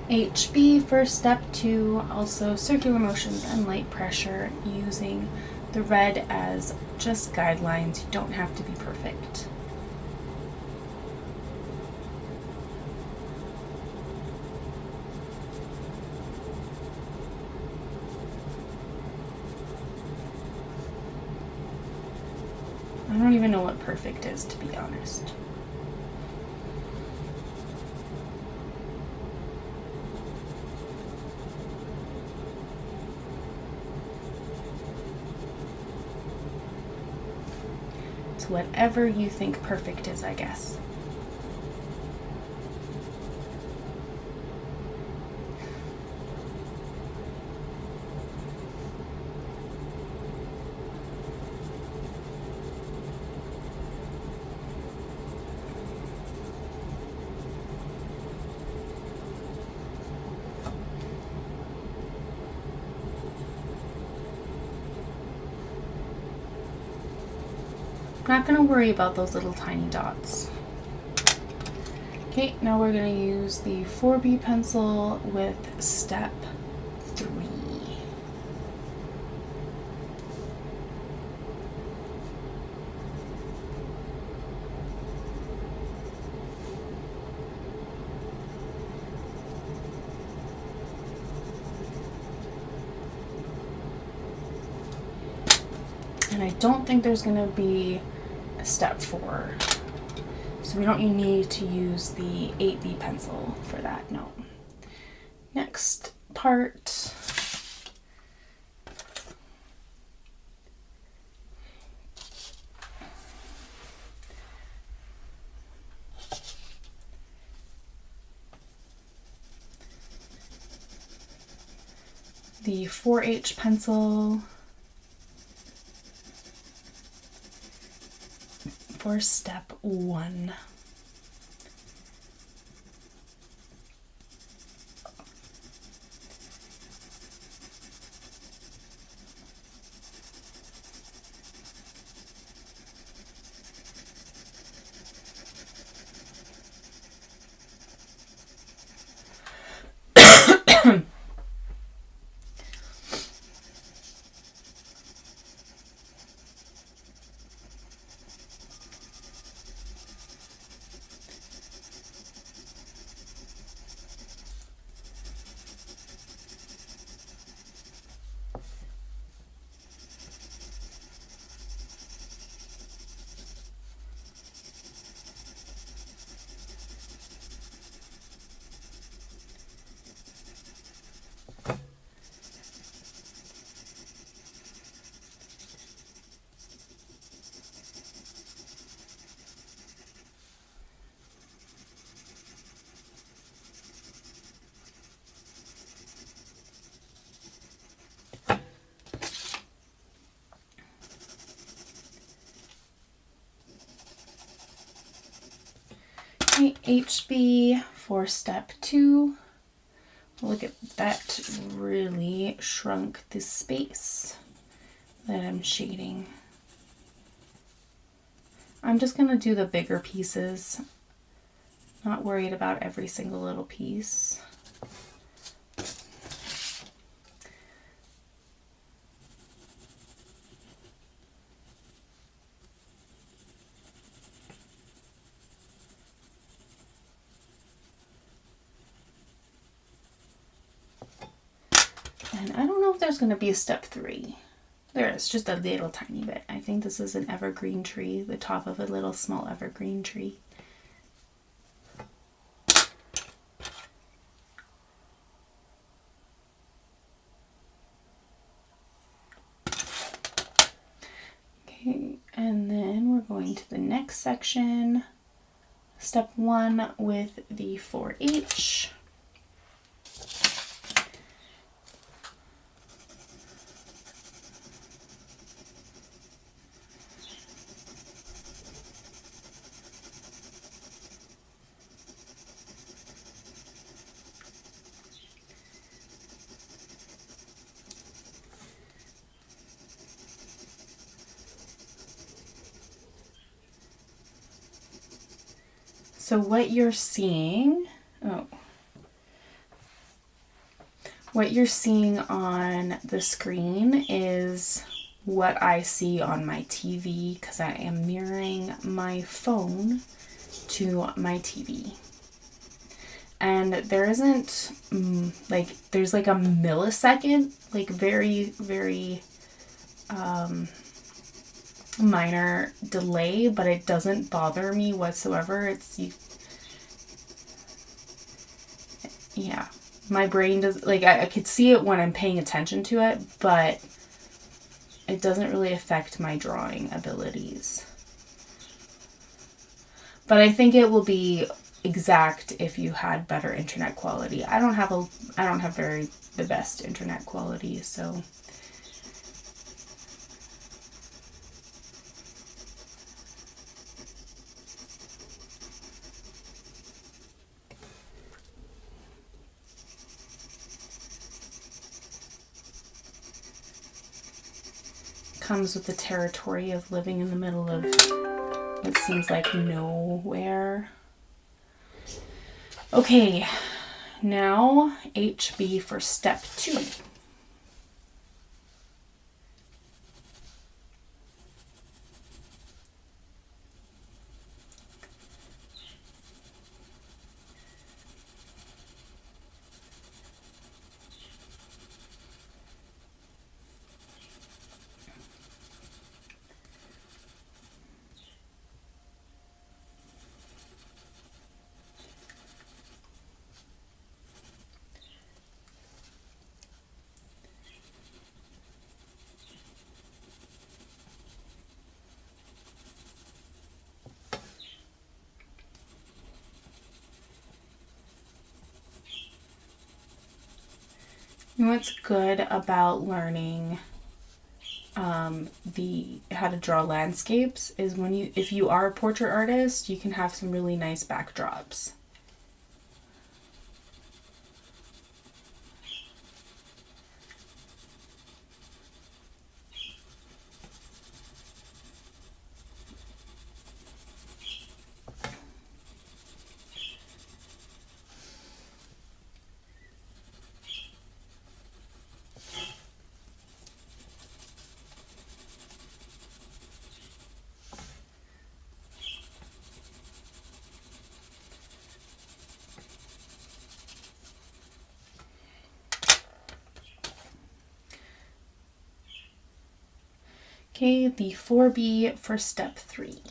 HB for step 2, also circular motions and light pressure, using the red as just guidelines. You don't have to be perfect. I don't even know what perfect is, to be honest. Whatever you think perfect is, I guess. Not going to worry about those little tiny dots. Okay, now we're going to use the 4B pencil with step 3. And I don't think there's going to be a step 4. So we don't need to use the 8B pencil for that, no. Next part. The 4H pencil for step 1. HB for step 2. Look at that, really shrunk the space that I'm shading. I'm just going to do the bigger pieces, not worried about every single little piece. And I don't know if there's going to be a step 3. There is just a little tiny bit. I think this is an evergreen tree, the top of a little small evergreen tree. Okay, and then we're going to the next section, step 1 with the 4H. So what you're seeing, what you're seeing on the screen is what I see on my TV, because I am mirroring my phone to my TV. And there isn't, there's like a millisecond, like very, very minor delay, but it doesn't bother me whatsoever. Yeah, my brain does, like, I could see it when I'm paying attention to it, but it doesn't really affect my drawing abilities. But I think it will be exact if you had better internet quality. I don't have the best internet quality, so comes with the territory of living in the middle of what seems like nowhere. Okay, now HB for step 2. You know what's good about learning how to draw landscapes is if you are a portrait artist, you can have some really nice backdrops. Okay, the 4B for step 3.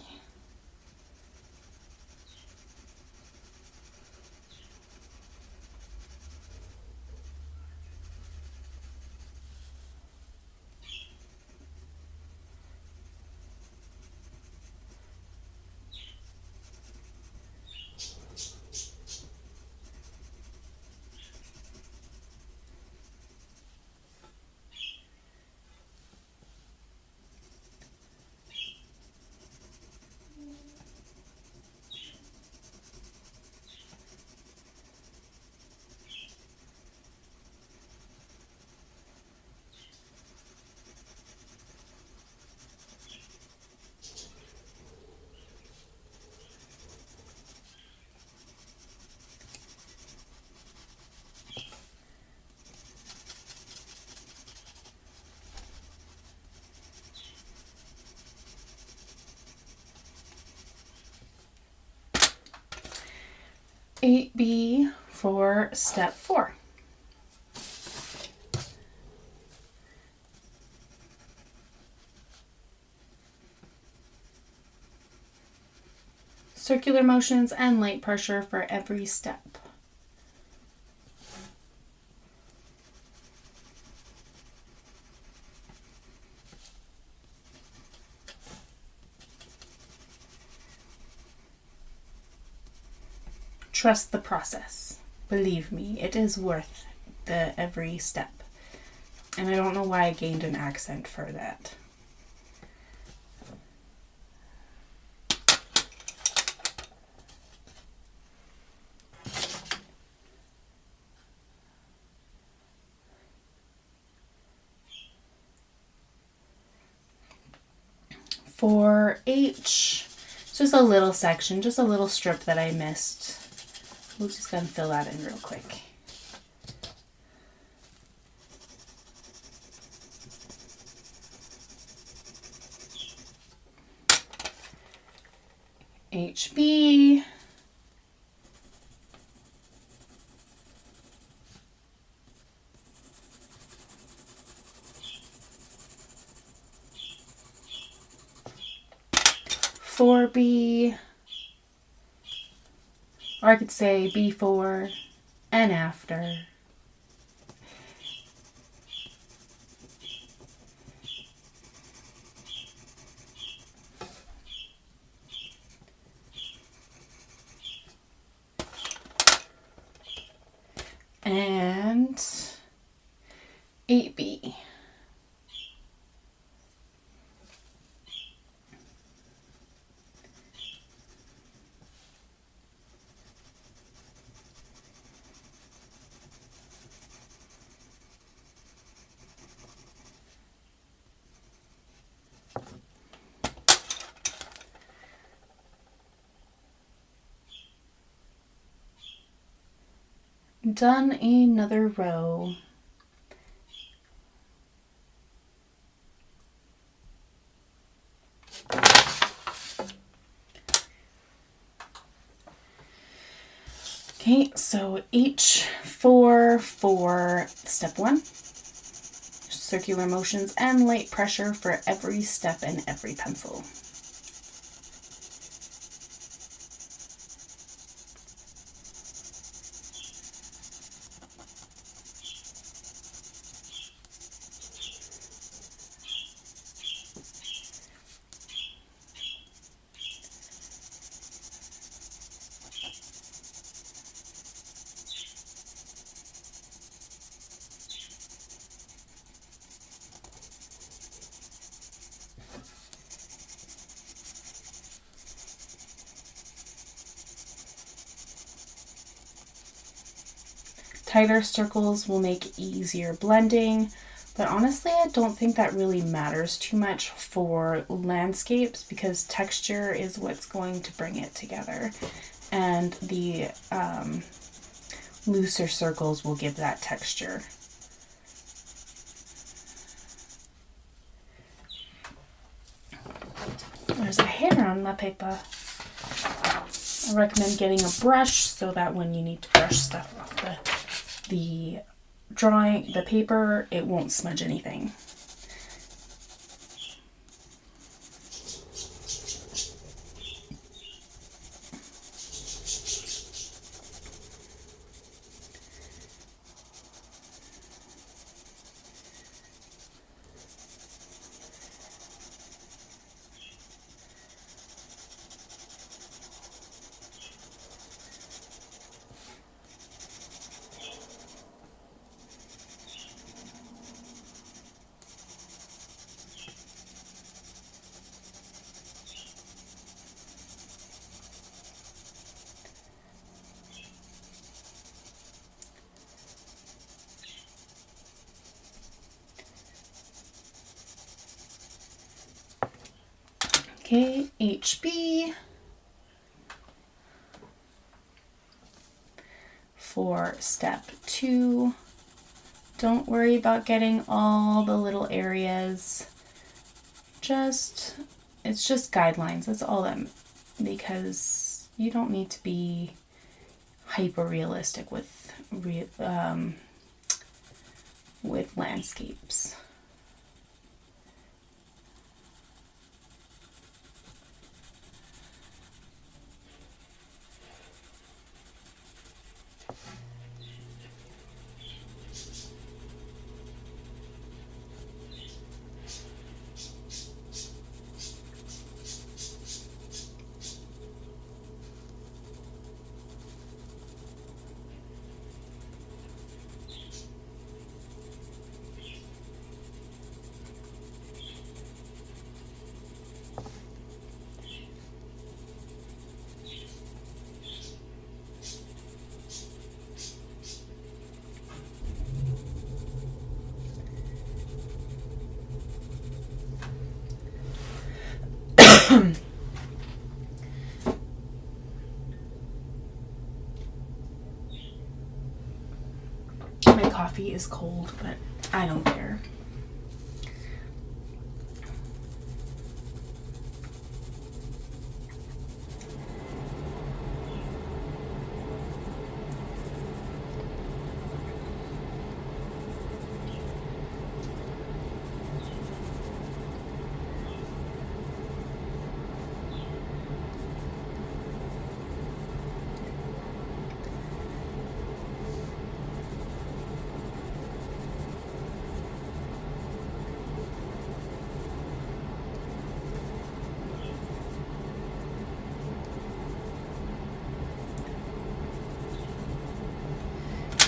B for step 4. circular motions and light pressure for every step. Trust the process. Believe me, it is worth the every step. And I don't know why I gained an accent for that. For H, it's just a little section, just a little strip that I missed. We're just going to fill that in real quick. HB. For B. Or I could say before and after. And 8B. Done another row. Okay, so H4 for step 1. Circular motions and light pressure for every step and every pencil. Tighter circles will make easier blending, but honestly I don't think that really matters too much for landscapes because texture is what's going to bring it together, and the looser circles will give that texture. There's a hair on my paper. I recommend getting a brush so that when you need to brush stuff off the drawing, the paper, it won't smudge anything. Okay, HB for step 2. Don't worry about getting all the little areas. It's just guidelines. That's all them, because you don't need to be hyper realistic with landscapes. My coffee is cold, but I don't care.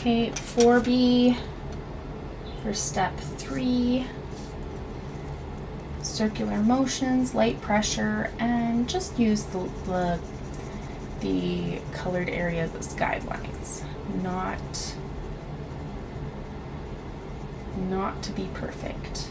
Okay, 4B for step 3. Circular motions, light pressure, and just use the colored areas as guidelines. Not to be perfect.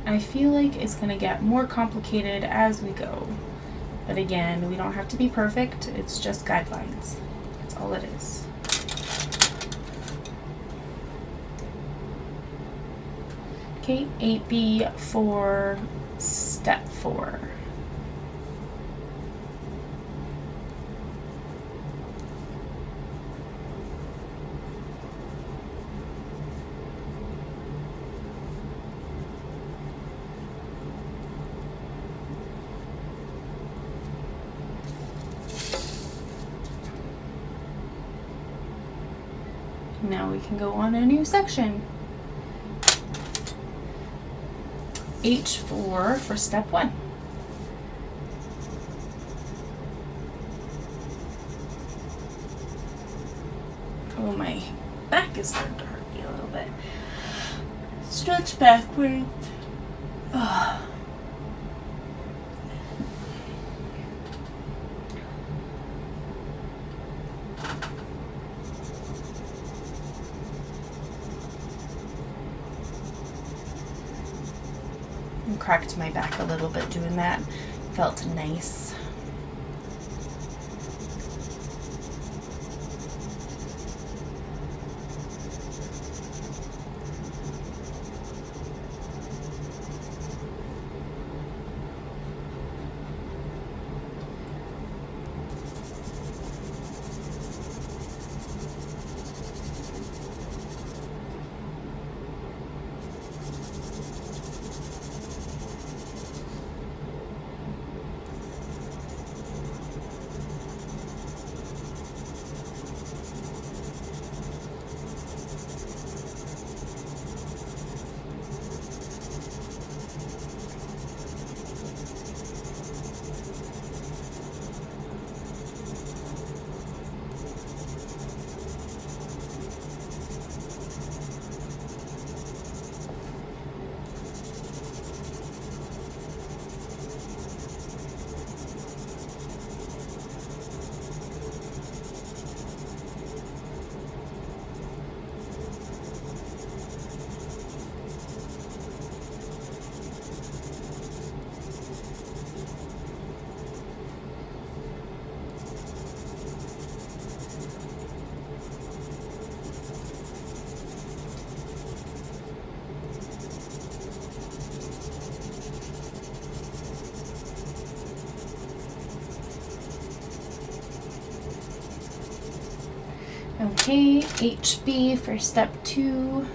I feel like it's going to get more complicated as we go. But again, we don't have to be perfect. It's just guidelines. That's all it is. Okay, 8B for step 4. Now we can go on a new section. H4 for step 1. Oh, my back is starting to hurt me a little bit. Stretch backwards. Ugh. Cracked my back a little bit doing that. Felt nice. Okay, HB for step 2.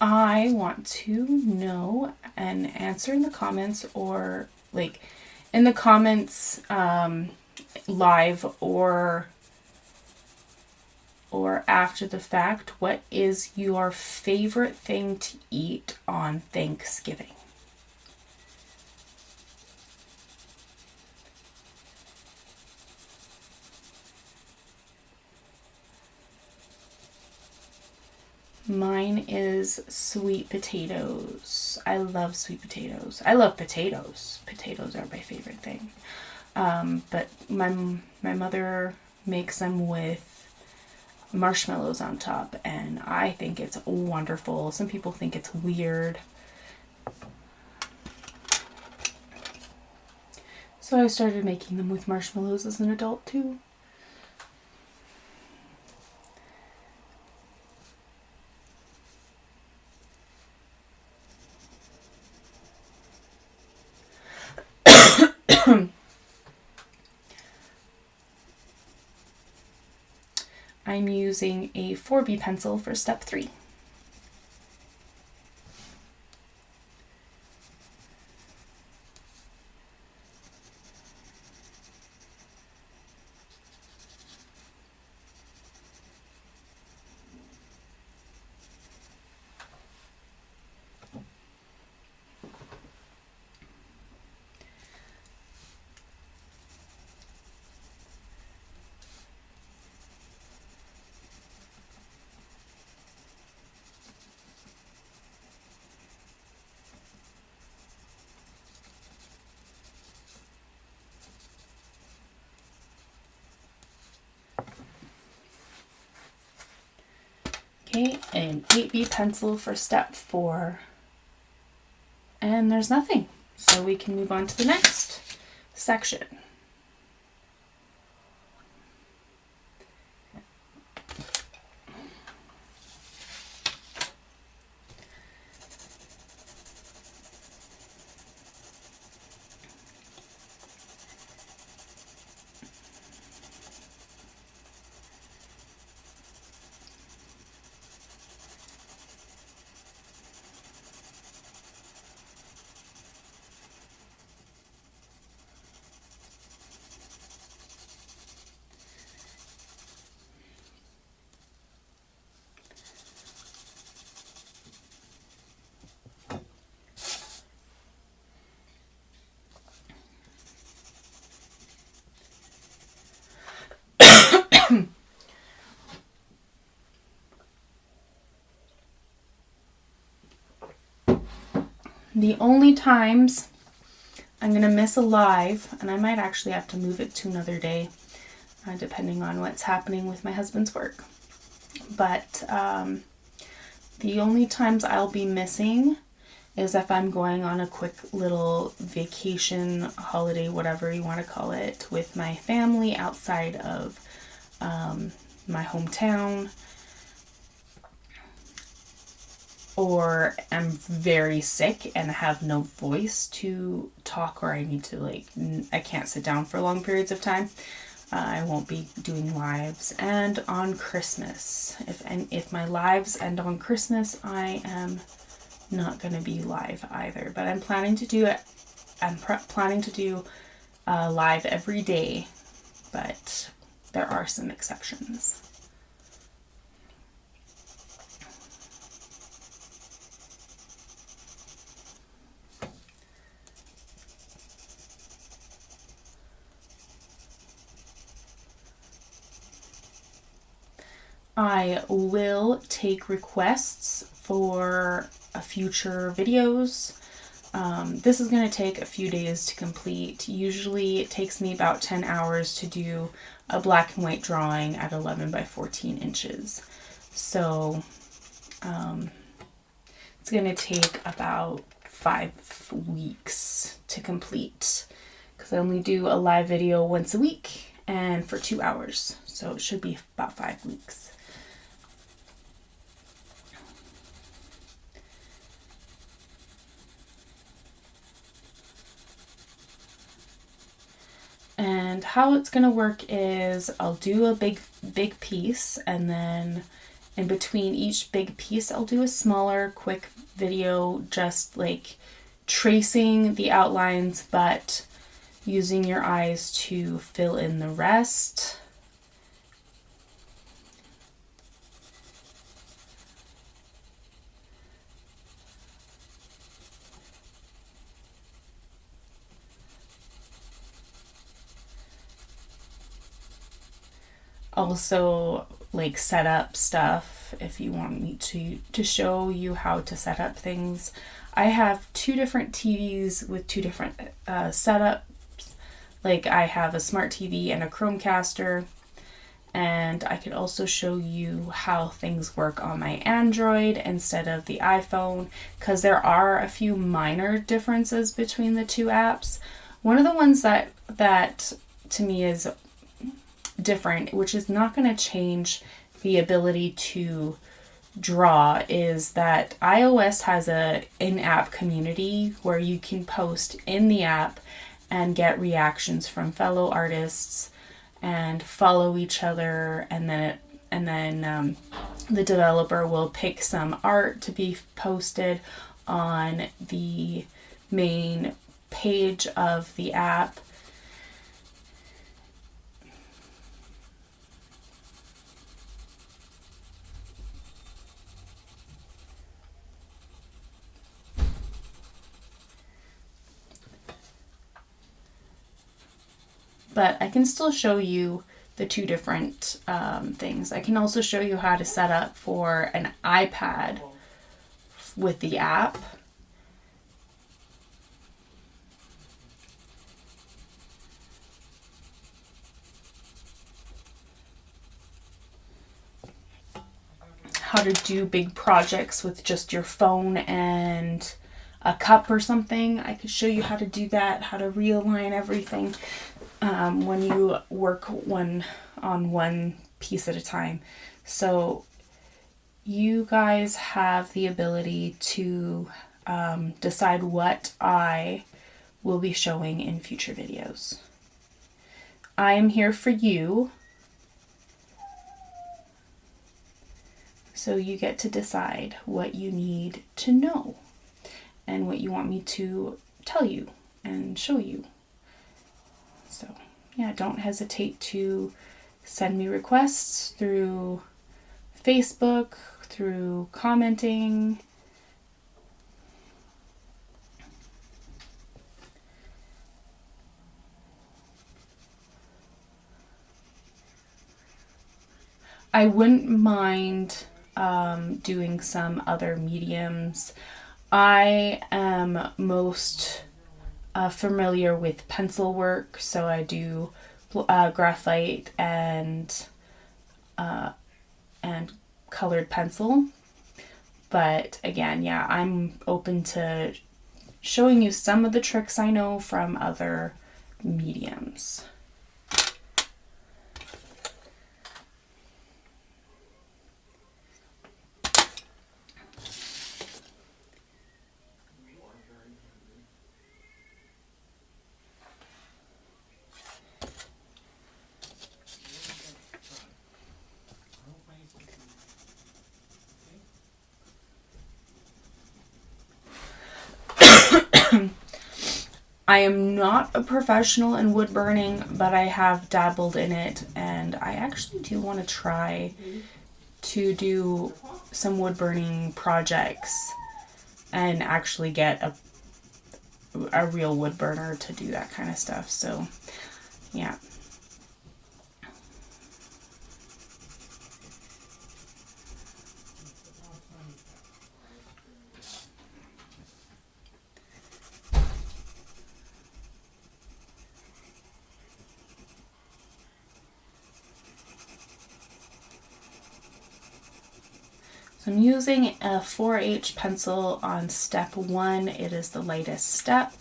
I want to know and answer in the comments, or like in the comments live or after the fact, what is your favorite thing to eat on Thanksgiving? Mine is sweet potatoes. I love sweet potatoes. I love potatoes. Potatoes are my favorite thing. But my mother makes them with marshmallows on top, and I think it's wonderful. Some people think it's weird. So I started making them with marshmallows as an adult too. I'm using a 4B pencil for step 3. Okay, an 8B pencil for step 4. And there's nothing. So we can move on to the next section. The only times I'm going to miss a live, and I might actually have to move it to another day, depending on what's happening with my husband's work. But the only times I'll be missing is if I'm going on a quick little vacation, holiday, whatever you want to call it, with my family outside of my hometown. or am very sick and have no voice to talk, or I need to I can't sit down for long periods of time, I won't be doing lives. And on Christmas, if my lives end on Christmas, I am not going to be live either. But I'm planning to do it. I'm planning to do live every day, but there are some exceptions. I will take requests for future videos. This is going to take a few days to complete. Usually it takes me about 10 hours to do a black and white drawing at 11 by 14 inches. So it's going to take about 5 weeks to complete, because I only do a live video once a week and for 2 hours. So it should be about 5 weeks. And how it's going to work is I'll do a big piece, and then in between each big piece I'll do a smaller quick video, just like tracing the outlines but using your eyes to fill in the rest. Also, like, set up stuff if you want me to show you how to set up things. I have 2 different TVs with 2 different setups. Like, I have a smart TV and a Chromecaster, and I could also show you how things work on my Android instead of the iPhone, because there are a few minor differences between the 2 apps. One of the ones that to me is different, which is not going to change the ability to draw, is that iOS has a in-app community where you can post in the app and get reactions from fellow artists and follow each other, and then the developer will pick some art to be posted on the main page of the app. But I can still show you the 2 different things. I can also show you how to set up for an iPad with the app. How to do big projects with just your phone and a cup or something. I could show you how to do that, how to realign everything when you work on one piece at a time. So you guys have the ability to decide what I will be showing in future videos. I am here for you, so you get to decide what you need to know and what you want me to tell you and show you. So yeah, don't hesitate to send me requests through Facebook, through commenting. I wouldn't mind doing some other mediums. I am most familiar with pencil work, so I do graphite and colored pencil. But again, yeah, I'm open to showing you some of the tricks I know from other mediums. I am not a professional in wood burning, but I have dabbled in it, and I actually do want to try to do some wood burning projects and actually get a real wood burner to do that kind of stuff. So yeah. So I'm using a 4H pencil on step 1. It is the lightest step.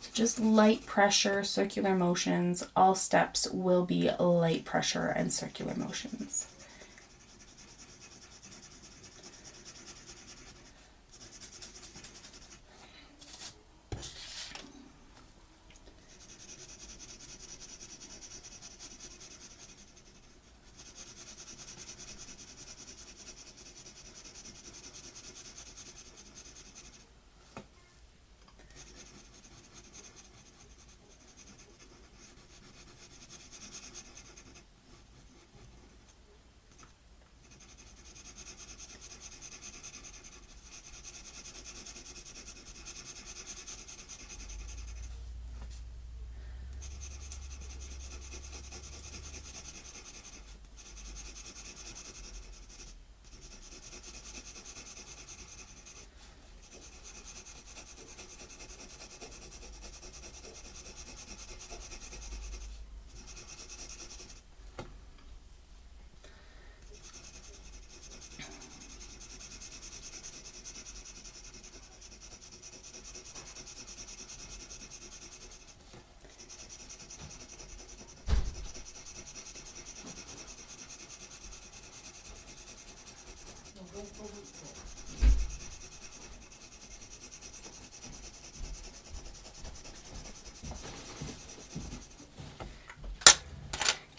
So just light pressure, circular motions. All steps will be light pressure and circular motions.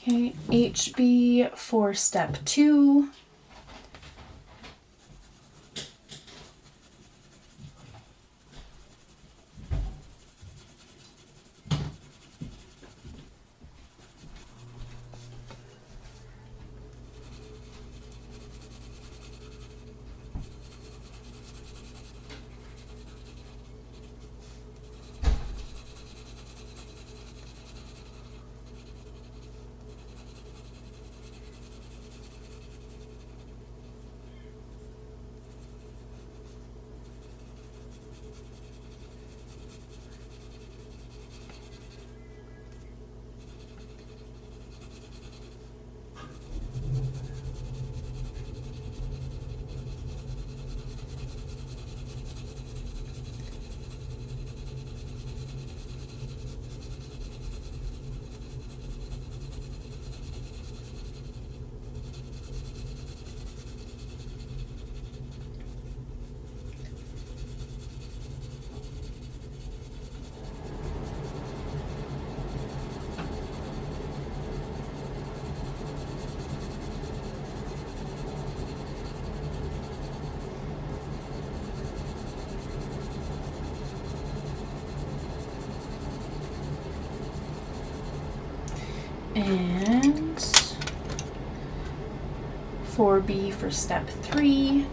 Okay, HB for step 2. And 4B for step 3.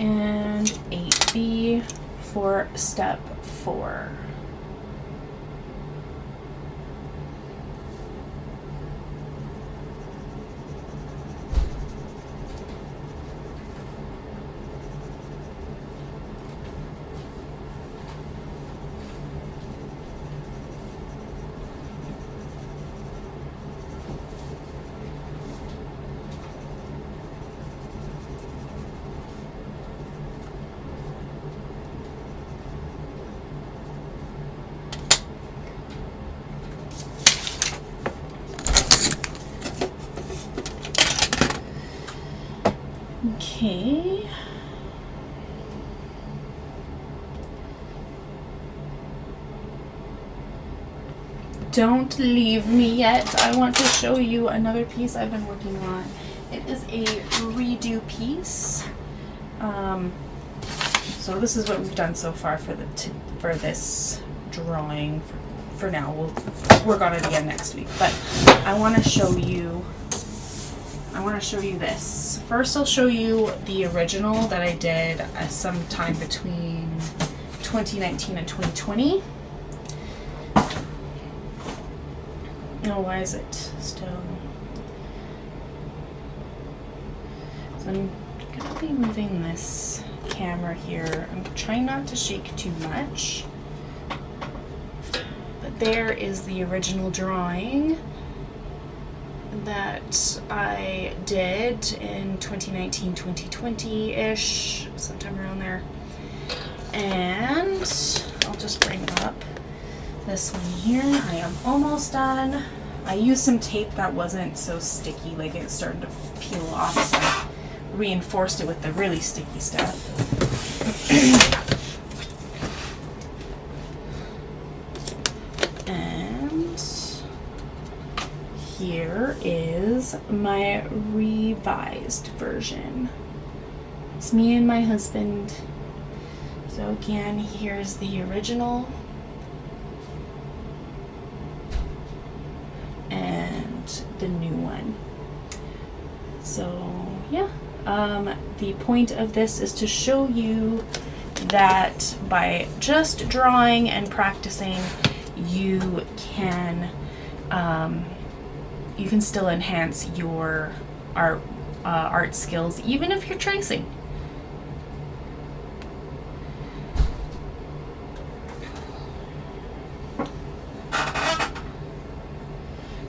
And 8B for step 4. Okay. Don't leave me yet. I want to show you another piece I've been working on. It is a redo piece. So this is what we've done so far for this drawing. For now, we'll work on it again next week. But I want to show you this. First, I'll show you the original that I did sometime between 2019 and 2020. Oh, why is it still? So I'm gonna be moving this camera here. I'm trying not to shake too much. But there is the original drawing that I did in 2019, 2020-ish, sometime around there. And I'll just bring up this one here. I am almost done. I used some tape that wasn't so sticky, like it started to peel off, so I reinforced it with the really sticky stuff. And here is my revised version. It's me and my husband. So again, here's the original. And the new one. So yeah, the point of this is to show you that by just drawing and practicing, you can still enhance your art skills, even if you're tracing.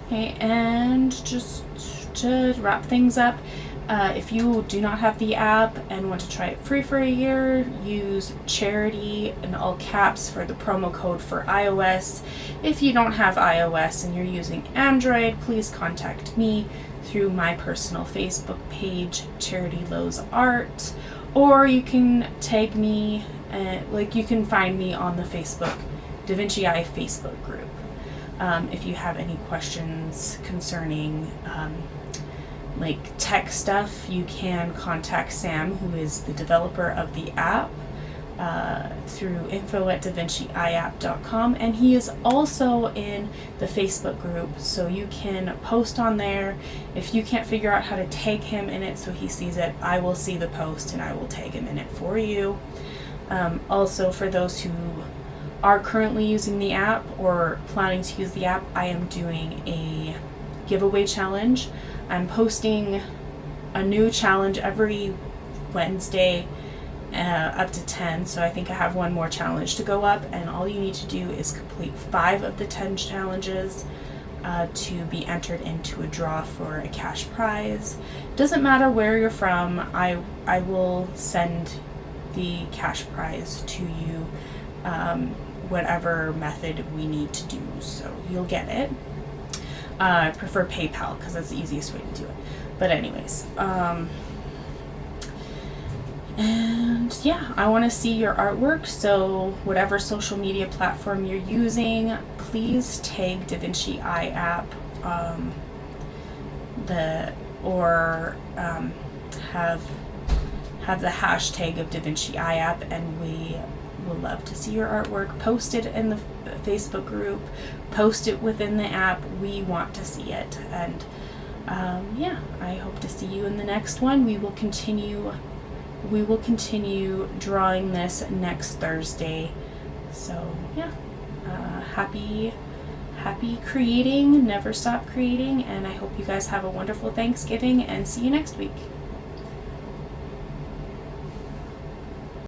Okay, and just to wrap things up, if you do not have the app and want to try it free for a year, use charity in all caps for the promo code for iOS. If you don't have iOS and you're using Android, please contact me through my personal Facebook page, Charity Lowe's Art, or you can tag me, you can find me on the Facebook, Da Vinci I Facebook group. If you have any questions concerning tech stuff, you can contact Sam, who is the developer of the app, through info@davinciiapp.com, and he is also in the Facebook group, so you can post on there. If you can't figure out how to tag him in it so he sees it, I will see the post and I will tag him in it for you. Also, for those who are currently using the app or planning to use the app, I am doing a giveaway challenge. I'm posting a new challenge every Wednesday up to 10, so I think I have one more challenge to go up, and all you need to do is complete 5 of the 10 challenges to be entered into a draw for a cash prize. Doesn't matter where you're from, I will send the cash prize to you, whatever method we need to do, so you'll get it. I prefer PayPal because that's the easiest way to do it. But anyways, and yeah, I want to see your artwork, so whatever social media platform you're using, please tag Da Vinci I app, have the hashtag of Da Vinci I app, and we will love to see your artwork. Post it in the Facebook group, post it within the app. We want to see it, and yeah, I hope to see you in the next one. We will continue drawing this next Thursday. So yeah, happy creating, never stop creating, and I hope you guys have a wonderful Thanksgiving, and see you next week.